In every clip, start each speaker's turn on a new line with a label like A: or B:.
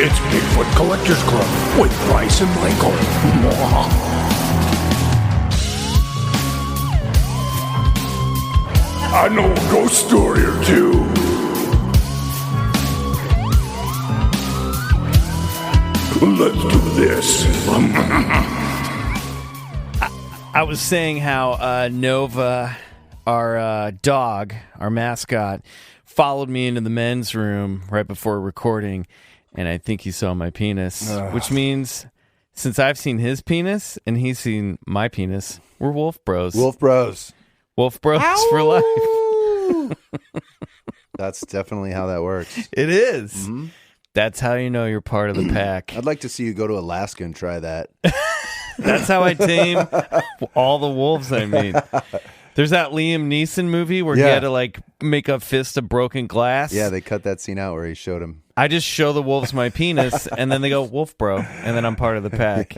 A: It's Bigfoot Collectors Club with Bryce and Michael. I know a ghost story or two. Let's do this.
B: I was saying how Nova, our dog, our mascot, followed me into the men's room right before recording, and I think he saw my penis, which means since I've seen his penis and he's seen my penis, we're wolf bros.
C: Wolf bros.
B: Wolf bros for life.
C: That's definitely how that works.
B: It is.
C: Mm-hmm.
B: That's how you know you're part of the pack.
C: I'd like to see you go to Alaska and try that.
B: That's how I tame all the wolves I meet. There's that Liam Neeson movie where he had to like make a fist of broken glass.
C: Yeah, they cut that scene out where he showed him.
B: I just show the wolves my penis, and then they go, wolf bro, and then I'm part of the pack.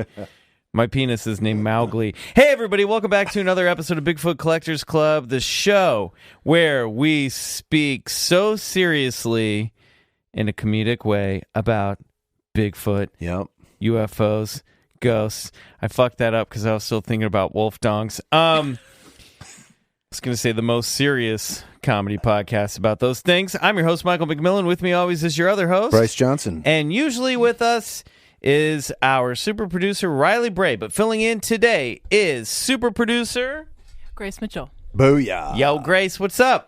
B: My penis is named Mowgli. Hey, everybody, welcome back to another episode of Bigfoot Collectors Club, the show where we speak so seriously in a comedic way about Bigfoot, UFOs, ghosts. I fucked that up because I was still thinking about wolf dongs. I was going to say the most serious comedy podcast about those things. I'm your host, Michael McMillan. With me always is your other host,
C: Bryce Johnson.
B: And usually with us is our super producer, Riley Bray. But filling in today is super producer
D: Grace Mitchell.
C: Booyah.
B: Yo, Grace, what's up?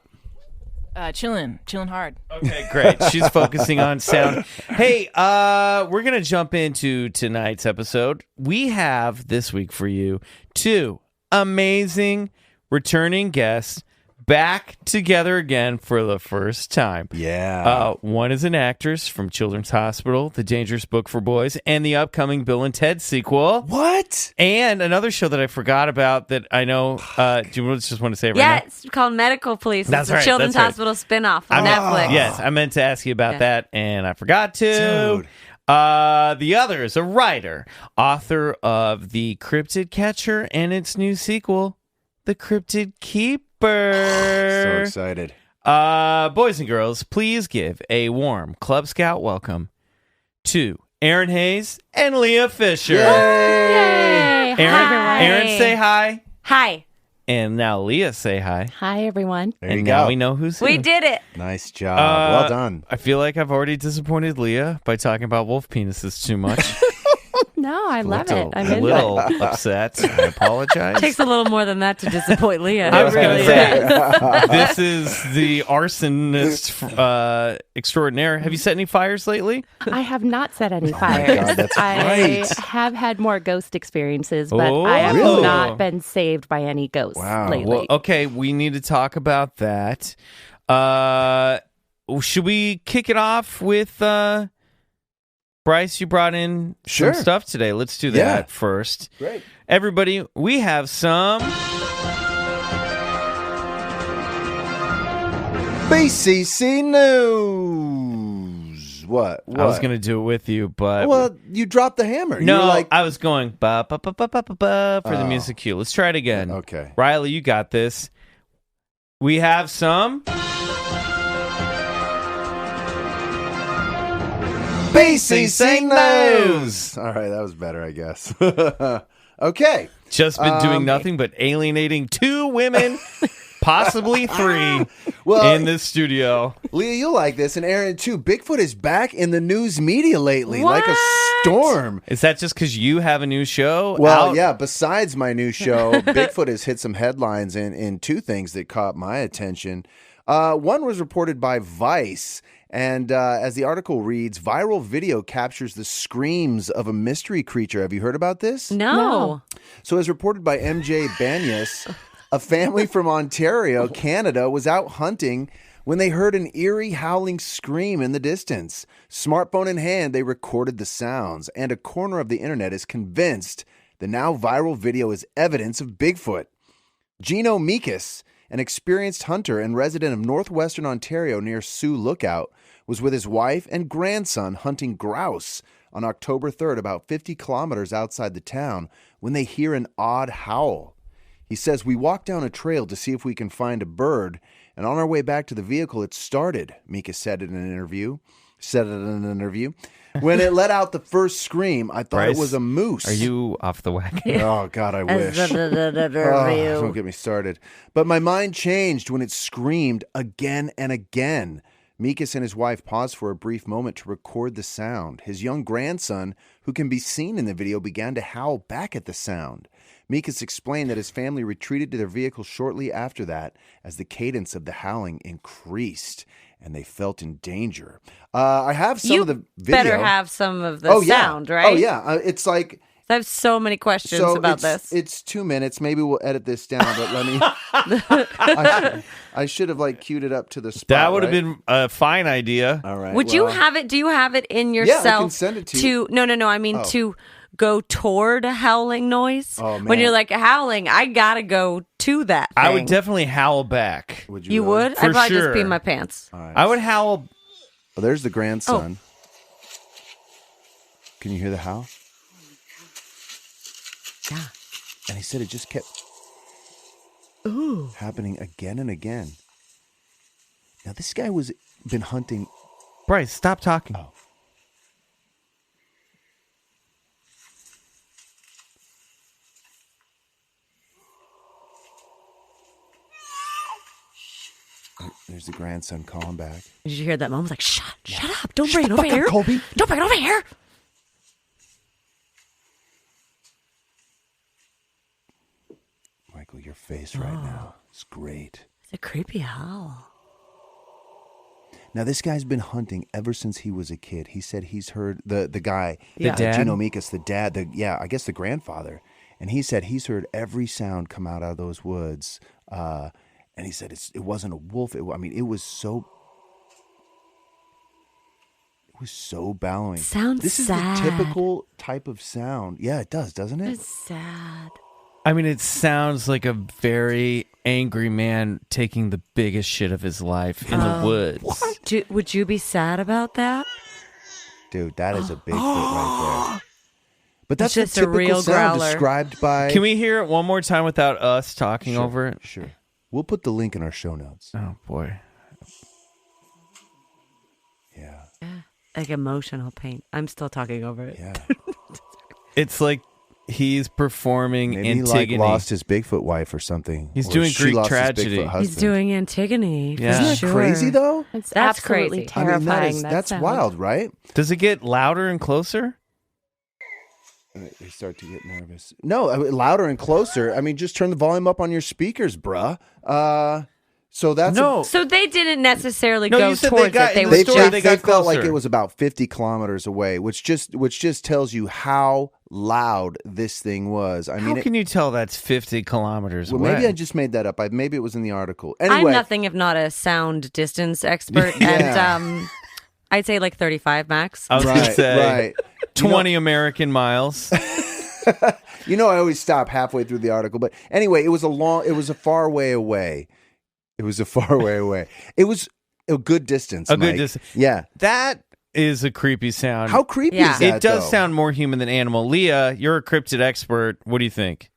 D: Chilling hard.
B: Okay, great. She's focusing on sound. Hey, we're going to jump into tonight's episode. We have this week for you two amazing returning guests back together again for the first time.
C: Yeah.
B: One is an actress from Children's Hospital, The Dangerous Book for Boys, and the upcoming Bill and Ted sequel.
C: What?
B: And another show that I forgot about that I know. Do you just want to say it right now?
E: Yeah, it's called Medical Police.
B: That's
E: it's a
B: right,
E: Children's
B: that's right.
E: Hospital spinoff on Netflix.
B: Yes, I meant to ask you about that, and I forgot to.
C: Dude.
B: The other is a writer, author of The Cryptid Catcher and its new sequel, The Cryptid Keeper.
C: So excited.
B: Boys and girls, please give a warm Club Scout welcome to ERINN Hayes and Lija Fisher.
E: Yay! Hi.
B: Erin, say hi.
E: Hi.
B: And now Leah, say hi.
F: Hi, everyone.
C: There
B: and
C: you
B: now
C: go.
B: we know who's who.
E: We did it.
C: Nice job. Well done.
B: I feel like I've already disappointed Leah by talking about wolf penises too much.
F: No, I love it. I'm
B: a
F: into
B: little
F: it.
B: upset. I apologize.
E: Takes a little more than that to disappoint Leah.
B: I was going to
E: It
B: say,
E: really is.
B: this is the arsonist extraordinaire. Have you set any fires lately?
F: I have not set any fires.
C: God, that's
F: I
C: right.
F: have had more ghost experiences, but
B: Oh,
F: I have
B: really?
F: not been saved by any ghosts
C: Wow.
F: lately.
B: Well, okay, we need to talk about that. Should we kick it off with Bryce? You brought in
C: Sure.
B: some stuff today. Let's do that first.
C: Great.
B: Everybody, we have some
C: BCC News. What?
B: I was going to do it with you, but
C: Well, you dropped the hammer. You
B: no,
C: were like,
B: I was going ba ba ba ba ba ba ba for the music cue. Let's try it again.
C: Okay.
B: Riley, you got this. We have some
C: BCC News. All right, that was better, I guess. Okay.
B: just been doing nothing but alienating two women, possibly three,
C: Well,
B: in this studio.
C: Leah, you'll like this, and Aaron too. Bigfoot is back in the news media lately, like a
E: What?
C: storm.
B: Is that just because you have a new show?
C: Well,
B: out?
C: yeah, besides my new show, Bigfoot has hit some headlines in two things that caught my attention. One was reported by Vice, and as the article reads, viral video captures the screams of a mystery creature. Have you heard about this?
E: No.
C: So as reported by MJ Banyas, a family from Ontario, Canada, was out hunting when they heard an eerie howling scream in the distance. Smartphone in hand, they recorded the sounds, and a corner of the internet is convinced the now viral video is evidence of Bigfoot. Gino Meekus, an experienced hunter and resident of northwestern Ontario near Sioux Lookout, was with his wife and grandson hunting grouse on October 3rd, about 50 kilometers outside the town, when they hear an odd howl. He says, we walked down a trail to see if we can find a bird, and on our way back to the vehicle, it started, Mika said in an interview. When it let out the first scream, I thought
B: Bryce,
C: it was a moose.
B: Are you off the wagon?
C: Oh, God, I wish. Don't get me started. But my mind changed when it screamed again and again. Mikas and his wife paused for a brief moment to record the sound. His young grandson, who can be seen in the video, began to howl back at the sound. Mikas explained that his family retreated to their vehicle shortly after that as the cadence of the howling increased and they felt in danger. I have some of the video.
E: You better have some of the sound, right?
C: Oh, yeah. It's like...
E: I have so many questions about this.
C: It's 2 minutes. Maybe we'll edit this down, but let me... I should have queued it up to the spot.
B: That would have been a fine idea.
C: All right.
E: Would you have it? Do you have it in your
C: Yeah, I
E: cell?
C: can send it to you.
E: No. I mean to go toward a howling noise.
C: Oh, man.
E: When you're howling, I gotta go to that thing.
B: I would definitely howl back.
C: Would
E: You
C: really?
E: would?
B: For
E: I'd probably just
B: sure.
E: pee my pants.
C: All right.
B: I would howl.
C: Oh, there's the grandson. Can you hear the howl?
E: Yeah.
C: And he said it just kept happening again and again. Now, this guy been hunting.
B: Bryce, stop talking.
C: Oh. There's the grandson calling back.
E: Did you hear that? Mom was like, shut up. Don't bring it over here.
C: Colby.
E: Don't bring it over here.
C: Michael, your face right now is great.
E: It's a creepy howl.
C: Now, this guy's been hunting ever since he was a kid. He said he's heard the guy,
B: The dad?
C: Gino Mikas, the dad, I guess the grandfather. And he said he's heard every sound come out of those woods. And he said it wasn't a wolf. It was so bellowing.
E: Sounds
C: This is
E: sad.
C: the typical type of sound. Yeah, it does, doesn't it?
E: It's sad.
B: I mean, it sounds like a very angry man taking the biggest shit of his life in the woods.
E: Would you be sad about that?
C: Dude, that is a Bigfoot right there. But that's
E: It's just
C: the
E: a
C: typical
E: real
C: sound
E: growler.
C: described by...
B: Can we hear it one more time without us talking
C: Sure,
B: over it?
C: Sure. We'll put the link in our show notes.
B: Oh, boy.
C: Yeah.
E: Like emotional pain. I'm still talking over it.
C: Yeah.
B: It's like he's performing
C: Maybe
B: Antigone.
C: he lost his Bigfoot wife or something.
B: He's
C: Or
B: doing
C: she
B: Greek
C: lost his
B: tragedy.
C: Bigfoot
E: He's
C: husband.
E: doing Antigone.
B: Yeah.
E: For
C: Isn't that
E: sure.
C: crazy though?
F: It's
E: That's
F: absolutely
E: crazy.
F: terrifying.
C: That's
F: sound.
C: wild, right?
B: Does it get louder and closer?
C: They start to get nervous. No, louder and closer. I mean, just turn the volume up on your speakers, bruh. So that's
B: No.
E: So they didn't necessarily
B: No,
E: go
B: you said they
E: towards
B: got
E: it. They
B: in
E: were
B: the story,
E: just
B: they
C: they
B: got
C: felt like
B: closer.
C: it was about 50 kilometers away, which just tells you how loud this thing was. I mean,
B: How can you tell that's 50 kilometers
C: well,
B: away?
C: maybe I just made that up. Maybe it was in the article.
E: I'm
C: Anyway,
E: nothing if not a sound distance expert,
C: Yeah.
E: and I'd say 35 max.
B: I was going to
C: right,
B: say
C: right.
B: 20 American miles.
C: I always stop halfway through the article, but anyway, it was a far way away. It was a far way away. It was a good distance.
B: A good
C: Mike.
B: distance.
C: Yeah.
B: That is a creepy sound.
C: How creepy
E: Yeah.
C: is that?
B: It does
C: though?
B: sound more human than animal. Leah, you're a cryptid expert. What do you think?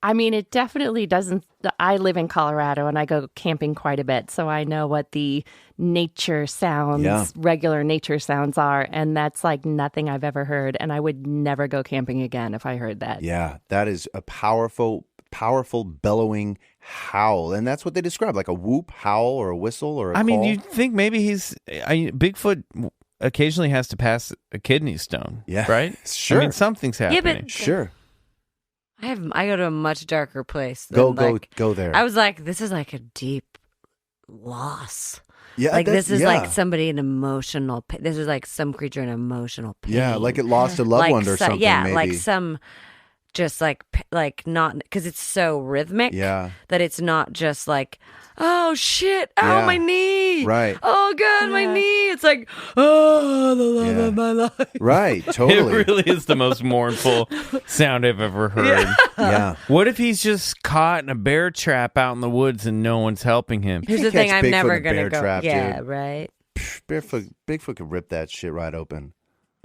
F: I mean, it definitely doesn't. I live in Colorado and I go camping quite a bit, so I know what the nature sounds,
C: Yeah.
F: regular nature sounds are, and that's like nothing I've ever heard. And I would never go camping again if I heard that.
C: Yeah, that is a powerful bellowing howl, and that's what they describe, like a whoop, howl, or a whistle, or a
B: I mean,
C: call.
B: you'd think maybe Bigfoot occasionally has to pass a kidney stone.
C: Yeah.
B: Right?
C: Sure.
B: I mean, something's
E: Yeah,
B: happening.
E: but
C: Sure.
E: I go to a much darker place.
C: Go there.
E: I was like, this is like a deep loss.
C: Yeah,
E: Like
C: that's-
E: this is
C: yeah.
E: like somebody in emotional pain. This is like some creature in emotional pain.
C: Yeah, like it lost a loved
E: Like
C: one or something.
E: Yeah,
C: maybe.
E: like some just like not because it's so rhythmic.
C: Yeah.
E: That it's not just like, oh shit, oh
C: Yeah.
E: my knee,
C: Right.
E: oh god, my knee. It's like, oh, the love
C: Yeah.
E: of my life.
C: Right, totally.
B: It really is the most mournful sound I've ever heard.
C: Yeah.
B: What if he's just caught in a bear trap out in the woods and no one's helping him?
E: Here's
C: can't
E: the thing,
C: catch
E: I'm
C: Bigfoot
E: never
C: in a bear
E: gonna go.
C: trap,
E: yeah,
C: dude.
E: right.
C: Bigfoot could rip that shit right open.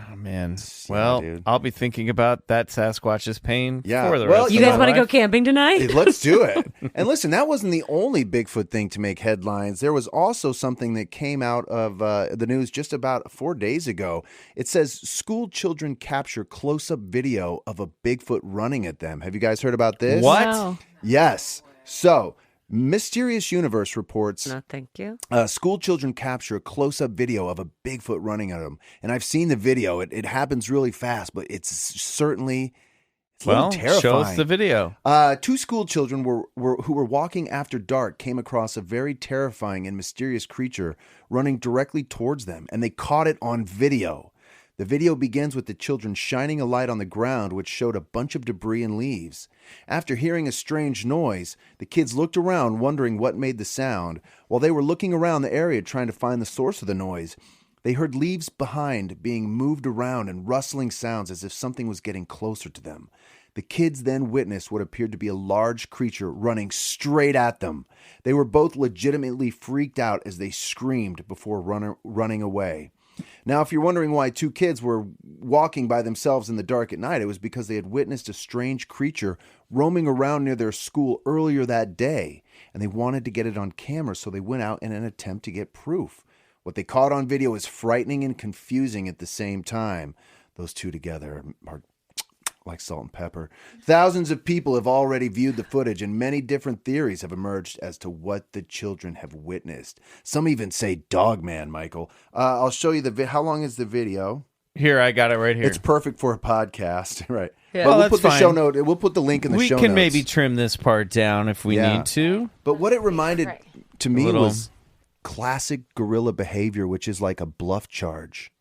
B: Oh, man.
C: Yeah,
B: Well,
C: dude.
B: I'll be thinking about that Sasquatch's pain
C: Yeah.
B: for the
C: Well,
B: rest
E: You
B: of
E: guys
B: my
E: want to go
B: life.
E: camping tonight?
C: Hey, let's do it. And listen, that wasn't the only Bigfoot thing to make headlines. There was also something that came out of the news just about 4 days ago. It says school children capture close-up video of a Bigfoot running at them. Have you guys heard about this?
B: What?
F: No.
C: Yes. So, Mysterious Universe reports
E: No, thank you.
C: school children capture a close-up video of a Bigfoot running at them. And I've seen the video. It happens really fast, but it's certainly a little
B: Well,
C: terrifying.
B: show us the video.
C: 2 school children who were walking after dark came across a very terrifying and mysterious creature running directly towards them, and they caught it on video. The video begins with the children shining a light on the ground, which showed a bunch of debris and leaves. After hearing a strange noise, the kids looked around, wondering what made the sound. While they were looking around the area trying to find the source of the noise, they heard leaves behind being moved around and rustling sounds as if something was getting closer to them. The kids then witnessed what appeared to be a large creature running straight at them. They were both legitimately freaked out as they screamed before running away. Now, if you're wondering why 2 kids were walking by themselves in the dark at night, it was because they had witnessed a strange creature roaming around near their school earlier that day, and they wanted to get it on camera, so they went out in an attempt to get proof. What they caught on video is frightening and confusing at the same time. Those two together are like salt and pepper. Thousands of people have already viewed the footage, and many different theories have emerged as to what the children have witnessed. Some even say Dogman, Michael. I'll show you how long is the video?
B: Here, I got it right here.
C: It's perfect for a podcast, right?
E: Yeah.
C: But
B: Well,
C: we'll put
B: that's
C: the show
B: fine.
C: note. We'll put the link in the
B: we
C: show
B: can
C: notes.
B: maybe trim this part down if we
C: Yeah.
B: need to.
C: But what it reminded to me
B: Little-
C: was classic guerrilla behavior, which is like a bluff charge.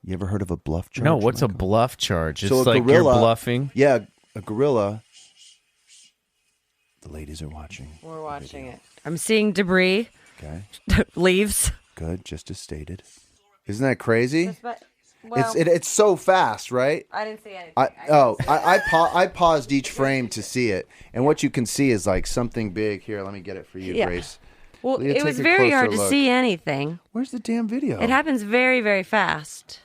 C: You ever heard of a bluff charge?
B: No, what's a
C: Michael?
B: bluff charge? It's
C: So a
B: like
C: gorilla-
B: you're bluffing.
C: Yeah, a gorilla. The ladies are watching.
E: We're watching it. I'm seeing debris,
C: Okay,
E: leaves.
C: good. Just as stated. Isn't that crazy?
E: Well,
C: It's so fast, right?
E: I didn't see anything.
C: I paused each frame to see it, and what you can see is like something big. Here, let me get it for you,
E: Yeah.
C: Grace.
E: Well,
C: Leah,
E: it
C: take
E: was
C: a
E: very
C: closer
E: hard to
C: look.
E: see anything.
C: Where's the damn video?
E: It happens very, very fast.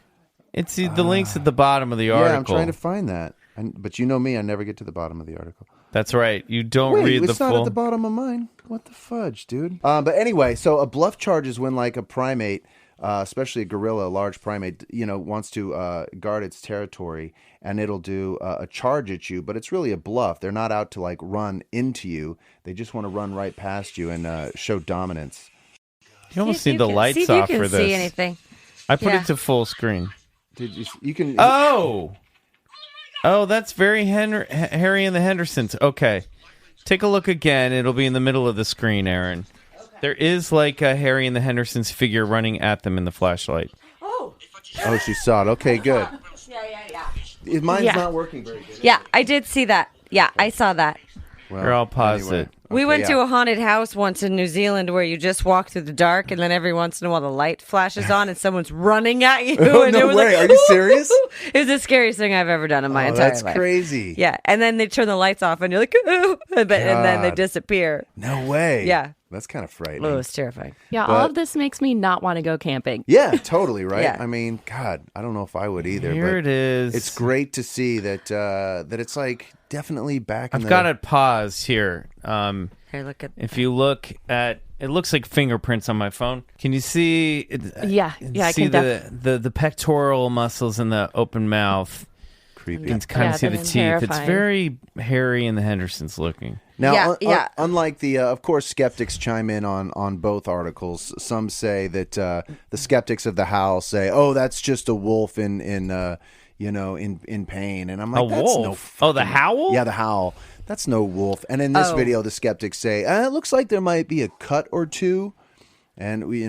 B: It's the link's at the bottom of the
C: Yeah,
B: article.
C: I'm trying to find that. But you know me, I never get to the bottom of the article.
B: That's right. You don't
C: Wait,
B: read the
C: it's not
B: full.
C: at the bottom of mine. What the fudge, dude? But anyway, so a bluff charge is when like a primate, especially a gorilla, a large primate, wants to guard its territory, and it'll do a charge at you. But it's really a bluff. They're not out to like run into you. They just want to run right past you and show dominance.
B: You almost
E: See if
B: need the
E: you can-
B: lights
E: see if
B: off
E: you
B: for
E: can
B: this.
E: see anything.
B: I put
E: Yeah.
B: it to full screen.
C: Did you can?
B: Oh, that's very Harry and the Hendersons. Okay, take a look again. It'll be in the middle of the screen, Aaron. There is like a Harry and the Hendersons figure running at them in the flashlight.
C: Oh, she saw it. Okay, good. Mine's
F: Yeah.
C: not working very good.
E: Yeah, I did see that. Yeah, I saw that.
C: Well,
B: Here, I'll pause it.
E: We
C: Okay,
E: went
C: yeah.
E: to a haunted house once in New Zealand where you just walk through the dark, and then every once in a while the light flashes on and someone's running at you.
C: Oh,
E: and
C: no
E: it was
C: way.
E: like,
C: Are you serious?
E: It was the scariest thing I've ever done in my
C: Oh,
E: entire
C: that's
E: life.
C: crazy.
E: Yeah, and then they turn the lights off, and you're like, ooh, and then they
C: God.
E: disappear.
C: No way.
E: Yeah.
C: That's kind of frightening.
E: Oh, it was terrifying.
F: Yeah,
C: But-
F: all of this makes me not want to go camping.
C: Yeah, totally, right?
E: Yeah.
C: I mean, God, I don't know if I would either.
B: Here
C: but
B: it is.
C: It's great to see that that it's like definitely back in
B: I've
C: the...
B: got it paused here.
E: Here, look at.
B: If you look at, it looks like fingerprints on my phone. Can you see?
F: Yeah, I
B: see
F: can
B: the pectoral muscles in the open mouth.
C: Creepy.
B: You can kind
F: Yeah,
B: of see the
F: that's
B: teeth. It's
F: terrifying.
B: very Harry and the Hendersons looking.
C: Now,
E: Yeah, yeah.
C: unlike the, of course, skeptics chime in on both articles. Some say that the skeptics of the howl say, "Oh, that's just a wolf in pain," and I'm like,
B: A
C: "That's
B: wolf?
C: no."
B: Oh, the
C: fucking-
B: howl?
C: Yeah, the howl. That's no wolf. And in this
E: Oh.
C: video, the skeptics say, "It looks like there might be a cut or two," and we,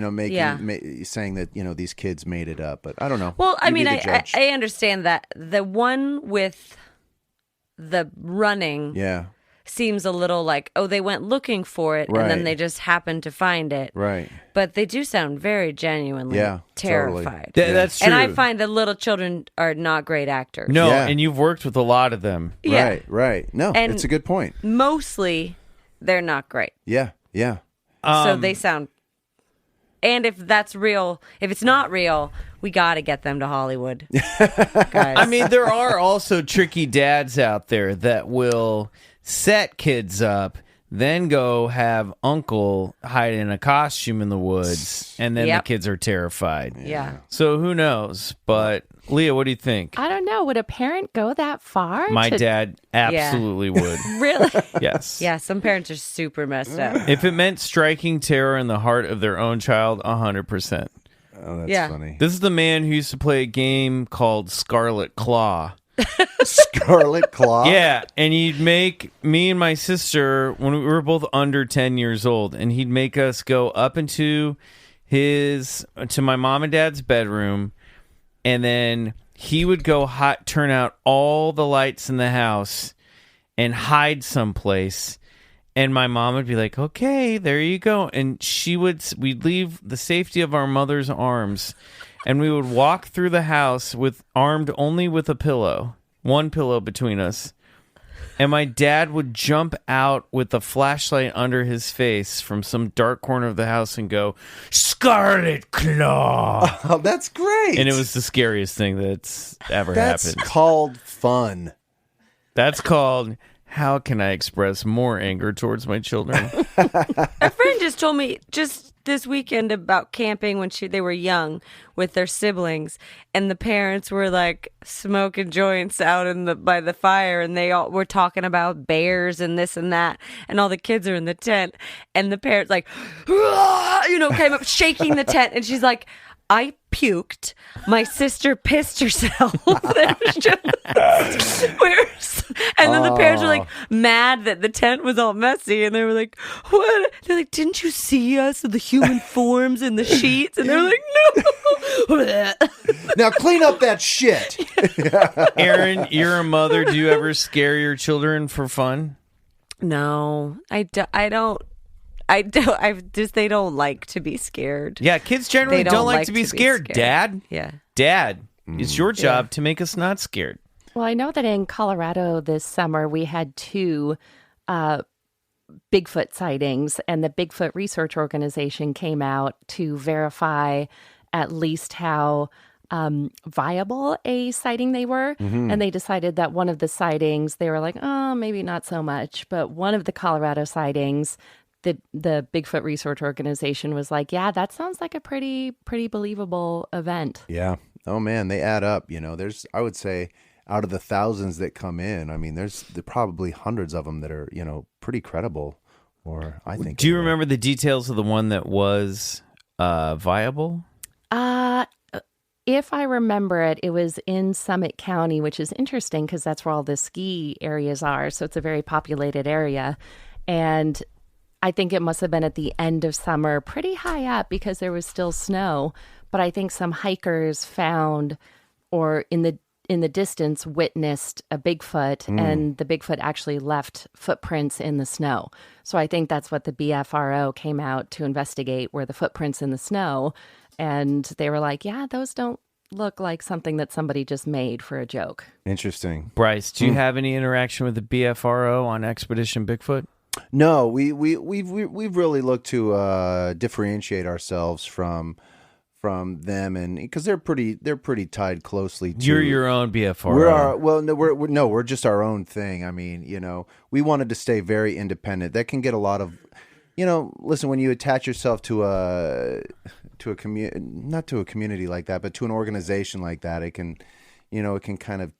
C: saying that these kids made it up, but I don't know.
E: Well, I
C: You be
E: mean,
C: the judge.
E: I understand that the one with the running
C: yeah,
E: seems a little like, oh, they went looking for it and
C: Right.
E: then they just happened to find it.
C: right.
E: But they do sound very genuinely
C: Yeah, totally.
E: terrified.
B: That's true.
E: And I find that little children are not great actors.
B: no,
C: Yeah.
B: and you've worked with a lot of them.
E: Yeah.
C: Right. No,
E: And-
C: it's a good point.
E: Mostly, they're not great.
C: Yeah.
E: So they sound And if that's real, if it's not real, we got to get them to Hollywood. Guys.
B: I mean, there are also tricky dads out there that will set kids up, then go have uncle hide in a costume in the woods, and then the kids are terrified.
E: Yeah.
B: So who knows? But Leah, what do you think?
F: I don't know. Would a parent go that far?
B: My dad absolutely would.
F: Really?
B: Yes.
E: Yeah, some parents are super messed up.
B: If it meant striking terror in the heart of their own child, 100%.
C: Oh, that's funny.
B: This is the man who used to play a game called Scarlet Claw.
C: Scarlet Claw?
B: Yeah, and he'd make me and my sister, when we were both under 10 years old, and he'd make us go up into to my mom and dad's bedroom, and then he would go turn out all the lights in the house and hide someplace. And my mom would be like, okay, there you go. And we'd leave the safety of our mother's arms, and we would walk through the house armed only with a pillow, one pillow between us. And my dad would jump out with a flashlight under his face from some dark corner of the house and go, Scarlet Claw.
C: Oh, that's great.
B: And it was the scariest thing that's ever happened.
C: That's called fun.
B: That's called, how can I express more anger towards my children?
E: A friend just told me just this weekend about camping when they were young with their siblings, and the parents were like smoking joints out by the fire, and they all were talking about bears and this and that, and all the kids are in the tent, and the parents like, came up shaking the tent, and she's like, I puked. My sister pissed herself. It was just weird. And then the parents were like mad that the tent was all messy, and they were like, "What?" They're like, "Didn't you see us, the human forms in the sheets?" And they're like, "No."
C: Now clean up that shit.
B: Erin, you're a mother. Do you ever scare your children for fun?
E: No, I don't. They don't like to be scared.
B: Yeah, kids generally don't like to be scared. Dad?
E: Yeah.
B: Dad, it's your job to make us not scared.
F: Well, I know that in Colorado this summer we had 2 Bigfoot sightings, and the Bigfoot Research Organization came out to verify at least how viable a sighting they were. Mm-hmm. And they decided that one of the sightings, they were like, oh, maybe not so much. But one of the Colorado sightings, the Bigfoot Research Organization was like, yeah, that sounds like a pretty believable event.
C: Yeah. Oh, man, they add up. There's, I would say, out of the thousands that come in, I mean, there's probably hundreds of them that are, pretty credible. Or I think.
B: Do you remember the details of the one that was viable?
F: If I remember it, it was in Summit County, which is interesting because that's where all the ski areas are. So it's a very populated area. And I think it must have been at the end of summer, pretty high up because there was still snow. But I think some hikers found, or in the distance, witnessed a Bigfoot, and the Bigfoot actually left footprints in the snow. So I think that's what the BFRO came out to investigate, were the footprints in the snow. And they were like, yeah, those don't look like something that somebody just made for a joke.
C: Interesting.
B: Bryce, do you have any interaction with the BFRO on Expedition Bigfoot?
C: No, we've really looked to differentiate ourselves from them, and because they're pretty tied closely to.
B: You're your own BFRO.
C: We're just our own thing. I mean, we wanted to stay very independent. That can get a lot of, listen, when you attach yourself to a not to a community like that, but to an organization like that, it can kind of,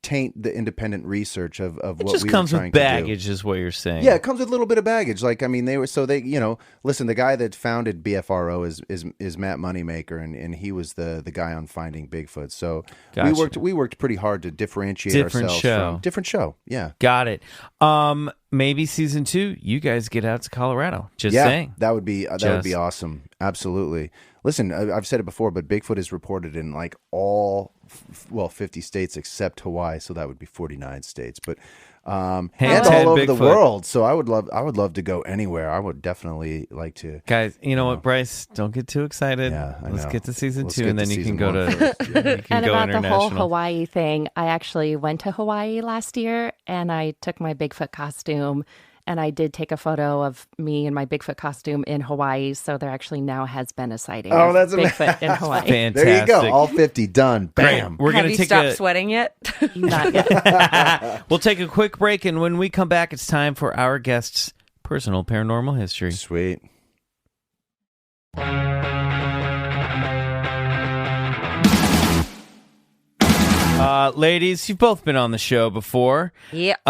C: taint the independent research of what we were trying to do. It just comes with
B: baggage, is what you're saying.
C: Yeah, it comes with a little bit of baggage. Like, I mean, listen, the guy that founded BFRO is Matt Moneymaker, and he was the guy on Finding Bigfoot. So
B: gotcha.
C: we worked pretty hard to differentiate ourselves from different show. Yeah.
B: Got it. Maybe season 2, you guys get out to Colorado. Just saying.
C: That would be awesome. Absolutely. Listen, I've said it before, but Bigfoot is reported in like all 50 states except Hawaii, so that would be 49 states. But and all over the world. So I would love to go anywhere. I would definitely like to.
B: Guys, you know what, Bryce? Don't get too excited.
C: Yeah,
B: Let's get to season 2, and then you can go to.
F: And about the whole Hawaii thing, I actually went to Hawaii last year, and I took my Bigfoot costume And I did take a photo of me in my Bigfoot costume in Hawaii. So there actually now has been a sighting of
C: that's
F: Bigfoot in Hawaii.
B: Fantastic.
C: There you go. All 50 done. Bam.
B: We're
E: Have
B: going
E: you
B: to take
E: stopped sweating yet?
F: Not yet.
B: We'll take a quick break, and when we come back, it's time for our guest's personal paranormal history.
C: Sweet.
B: Ladies, you've both been on the show before.
E: Yep.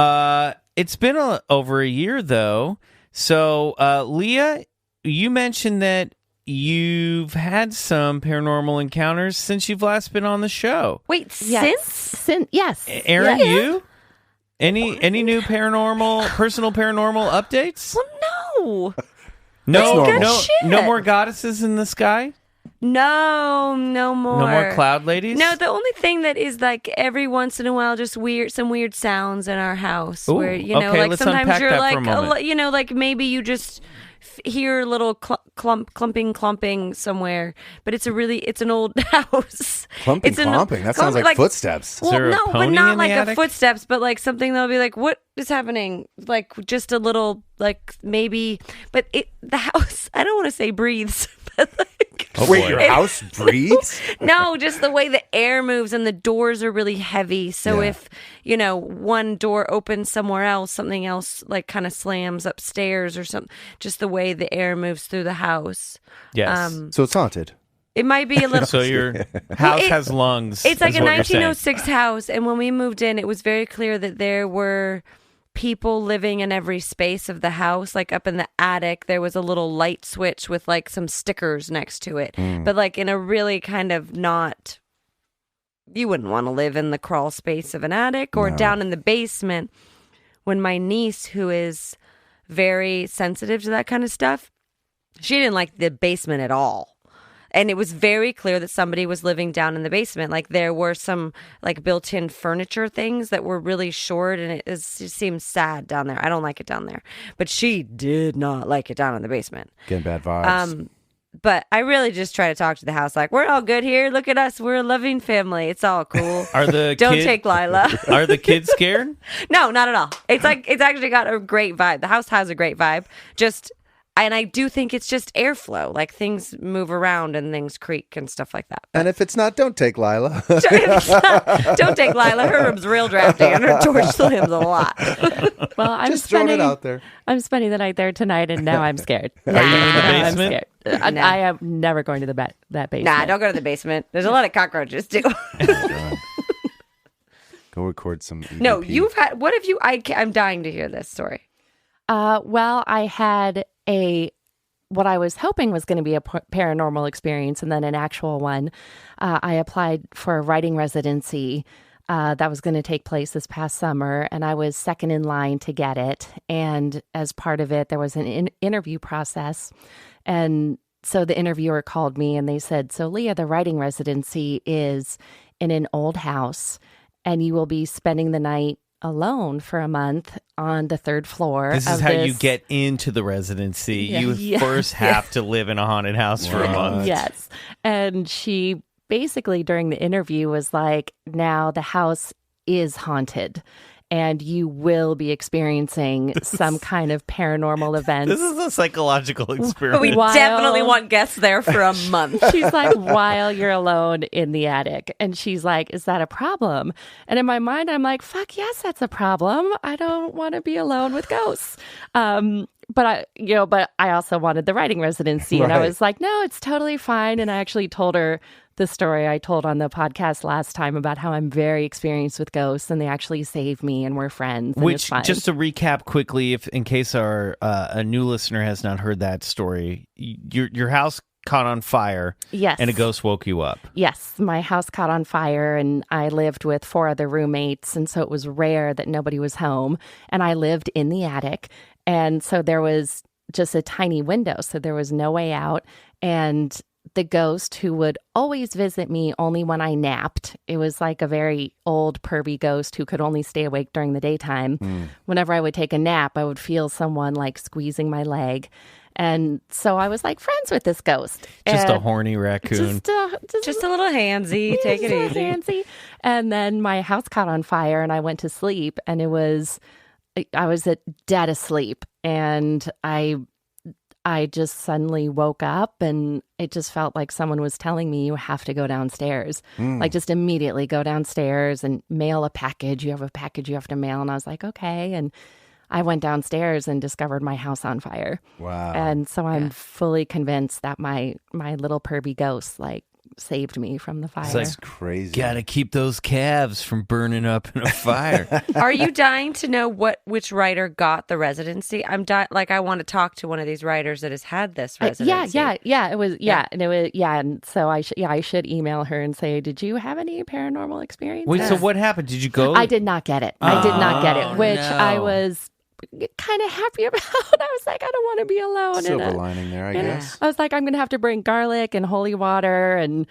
B: It's been over a year, though. So, Leah, you mentioned that you've had some paranormal encounters since you've last been on the show.
E: Wait,
F: Yes. Yes.
B: Erin,
F: Yes.
B: you? Any new personal paranormal updates?
E: Well,
B: No,
C: normal.
B: no,
E: Shit.
B: no more goddesses in the sky.
E: no more.
B: No more cloud ladies.
E: No, the only thing that is like every once in a while, just some weird sounds in our house.
B: Ooh,
E: where
B: okay,
E: like
B: let's
E: sometimes
B: unpack
E: you're
B: that
E: like,
B: for a moment.
E: like maybe you just hear a little clumping somewhere, but it's an old house.
C: Clumping,
E: It's an-
C: clomping. That sounds like footsteps.
E: Well,
B: there a
E: no, but
B: pony
E: not
B: in
E: like
B: the
E: a
B: attic?
E: footsteps, but like something that'll be like, what is happening? Like just a little, like maybe, but the house. I don't want to say breathes, but like.
C: Wait, your house breathes?
E: No, just the way the air moves and the doors are really heavy. So
C: Yeah.
E: if, one door opens somewhere else, something else like kind of slams upstairs or something. Just the way the air moves through the house.
B: Yes.
C: So it's haunted.
E: It might be a little.
B: So your house
E: it-
B: has lungs.
E: It's like
B: is
E: a
B: what you're saying.
E: 1906 house. And when we moved in, it was very clear that there were people living in every space of the house. Like up in the attic, there was a little light switch with like some stickers next to it. But like in a really kind of not, you wouldn't want to live in the crawl space of an attic or down in the basement. When my niece, who is very sensitive to that kind of stuff, she didn't like the basement at all. And it was very clear that somebody was living down in the basement. Like there were some like built-in furniture things that were really short, and it seemed sad down there. I don't like it down there, but she did not like it down in the basement.
C: Getting bad vibes.
E: But I really just try to talk to the house like, we're all good here. Look at us. We're a loving family. It's all cool.
B: Are the
E: Don't
B: kid-
E: take Lila.
B: Are the kids scared?
E: No, not at all. It's like it's actually got a great vibe. The house has a great vibe. And I do think it's just airflow. Like things move around and things creak and stuff like that.
C: And if it's not, don't take Lila.
E: Don't take Lila. Her room's real drafty and her door slams a lot.
F: Well, I'm
C: Just throwing it out there.
F: I'm spending the night there tonight, and now I'm scared.
B: Are you in the
F: I'm
B: basement?
F: scared.
E: Nah.
F: I am never going to that basement.
E: Nah, don't go to the basement. There's a lot of cockroaches too.
C: Go record some EVP.
E: No, you've had. What have you? I'm dying to hear this story.
F: Well, I had what I was hoping was going to be a paranormal experience and then an actual one. I applied for a writing residency that was going to take place this past summer, and I was second in line to get it. And as part of it, there was an interview process. And so the interviewer called me and they said, so Leah, the writing residency is in an old house, and you will be spending the night alone for a month on the third floor.
B: This is how you get into the residency. You first have to live in a haunted house for a month.
F: Yes. And she basically during the interview was like, now the house is haunted and you will be experiencing some kind of paranormal event.
B: This is a psychological experiment.
E: But we definitely want guests there for a month.
F: She's like, while you're alone in the attic. And she's like, is that a problem? And in my mind, I'm like, fuck yes, that's a problem. I don't want to be alone with ghosts. But I also wanted the writing residency. And I
C: Right.
F: was like, no, it's totally fine. And I actually told her the story I told on the podcast last time about how I'm very experienced with ghosts and they actually saved me and we're friends. And it's
B: Which,
F: fine.
B: just to recap quickly, if in case our a new listener has not heard that story, your house caught on fire.
F: Yes.
B: And a ghost woke you up.
F: Yes, my house caught on fire and I lived with 4 other roommates. And so it was rare that nobody was home. And I lived in the attic. And so there was just a tiny window. So there was no way out. And the ghost who would always visit me only when I napped, it was like a very old pervy ghost who could only stay awake during the daytime. Whenever I would take a nap, I would feel someone like squeezing my leg. And so I was like friends with this ghost.
B: Just a
F: And
B: horny raccoon.
E: Just a little handsy. Take it
F: so
E: easy.
F: handsy. And then my house caught on fire and I went to sleep and it was I was dead asleep, and I just suddenly woke up, and it just felt like someone was telling me, you have to go downstairs. Like, just immediately go downstairs and mail a package. You have a package you have to mail. And I was like, okay. And I went downstairs and discovered my house on fire.
C: Wow.
F: And so I'm fully convinced that my little pervy ghost, like, saved me from the fire.
C: That's crazy.
B: Gotta keep those calves from burning up in a fire.
E: Are you dying to know which writer got the residency? I want to talk to one of these writers that has had this residency.
F: It was and so I should email her and say, did you have any paranormal experience?
B: Wait, so what happened? Did you go?
F: I did not get it. I did not get it, which I was kind of happy about. I was like, I don't want to be alone.
C: Silver lining there, I guess.
F: I was like, I'm going to have to bring garlic and holy water and,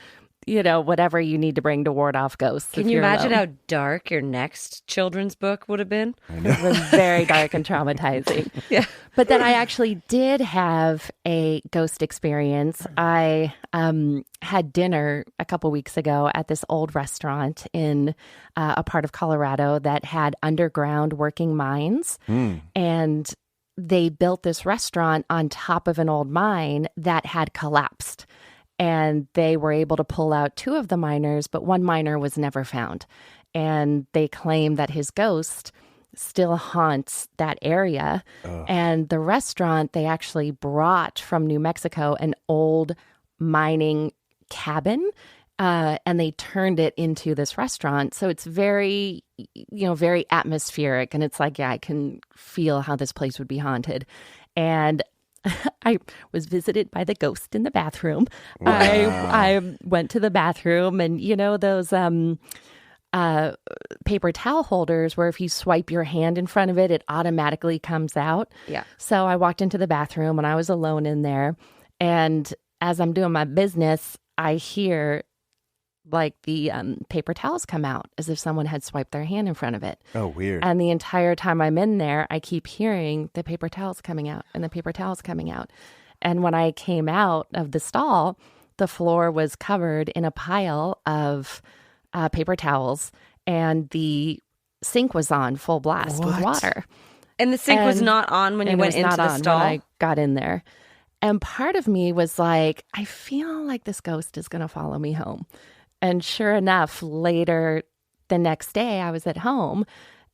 F: whatever you need to bring to ward off ghosts.
E: Can you imagine how dark your next children's book would have been?
F: It was very dark and traumatizing.
E: Yeah.
F: But then I actually did have a ghost experience. I had dinner a couple weeks ago at this old restaurant in a part of Colorado that had underground working mines. And they built this restaurant on top of an old mine that had collapsed. And they were able to pull out 2 of the miners, but one miner was never found. And they claim that his ghost still haunts that area. And the restaurant, they actually brought from New Mexico an old mining cabin, and they turned it into this restaurant. So it's very, very atmospheric. And it's like, I can feel how this place would be haunted. And I was visited by the ghost in the bathroom.
C: Wow.
F: I went to the bathroom, and those paper towel holders where if you swipe your hand in front of it, it automatically comes out.
E: Yeah.
F: So I walked into the bathroom, and I was alone in there. And as I'm doing my business, I hear like the paper towels come out as if someone had swiped their hand in front of it.
C: Oh, weird.
F: And the entire time I'm in there, I keep hearing the paper towels coming out and the paper towels coming out. And when I came out of the stall, the floor was covered in a pile of paper towels, and the sink was on full blast with water.
E: And the sink was not on when you went into the stall?
F: When I got in there. And part of me was like, I feel like this ghost is going to follow me home. And sure enough, later the next day, I was at home,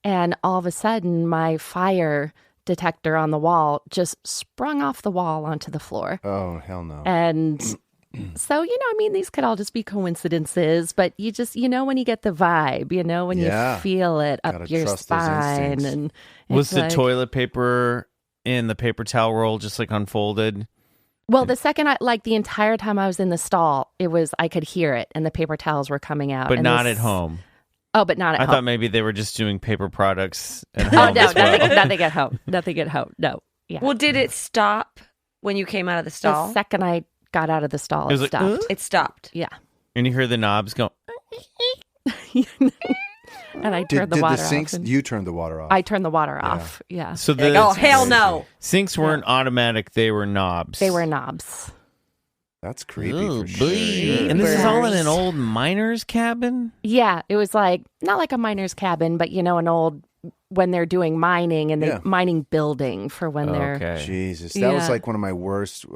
F: and all of a sudden, my fire detector on the wall just sprung off the wall onto the floor.
C: Oh, hell no.
F: And so, these could all just be coincidences, but you just, when you get the vibe, when you feel it up your spine. And
B: was the toilet paper in the paper towel roll just like unfolded?
F: Well, the second the entire time I was in the stall, I could hear it, and the paper towels were coming out.
B: But not at home.
F: Oh, but not at home.
B: I thought maybe they were just doing paper products at home.
F: Oh, no, nothing at home. Nothing at home. No. Yeah.
E: Well, did it stop when you came out of the stall?
F: The second I got out of the stall, it stopped.
E: It stopped.
F: Yeah.
B: And you hear the knobs go.
F: And I turned the water off.
C: You turned the water off.
F: I turned the water off. Yeah.
B: So
E: hell no.
B: Sinks weren't automatic; they were knobs.
F: They were knobs.
C: That's creepy for sure.
B: And this is all in an old miner's cabin?
F: Yeah, it was like not like a miner's cabin, but an old when they're doing mining and mining building for when they're
C: Jesus, that was like one of my worst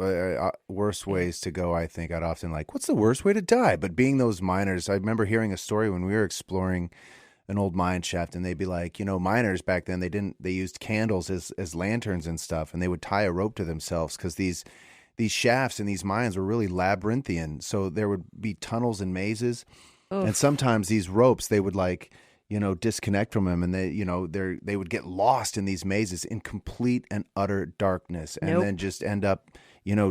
C: ways to go. I think I'd often what's the worst way to die? But being those miners, I remember hearing a story when we were exploring an old mine shaft, and they'd be like, miners back then, they used candles as lanterns and stuff, and they would tie a rope to themselves because these shafts and these mines were really labyrinthian. So there would be tunnels and mazes. Oof. And sometimes these ropes, they would disconnect from them, and they would get lost in these mazes in complete and utter darkness, and then just end up,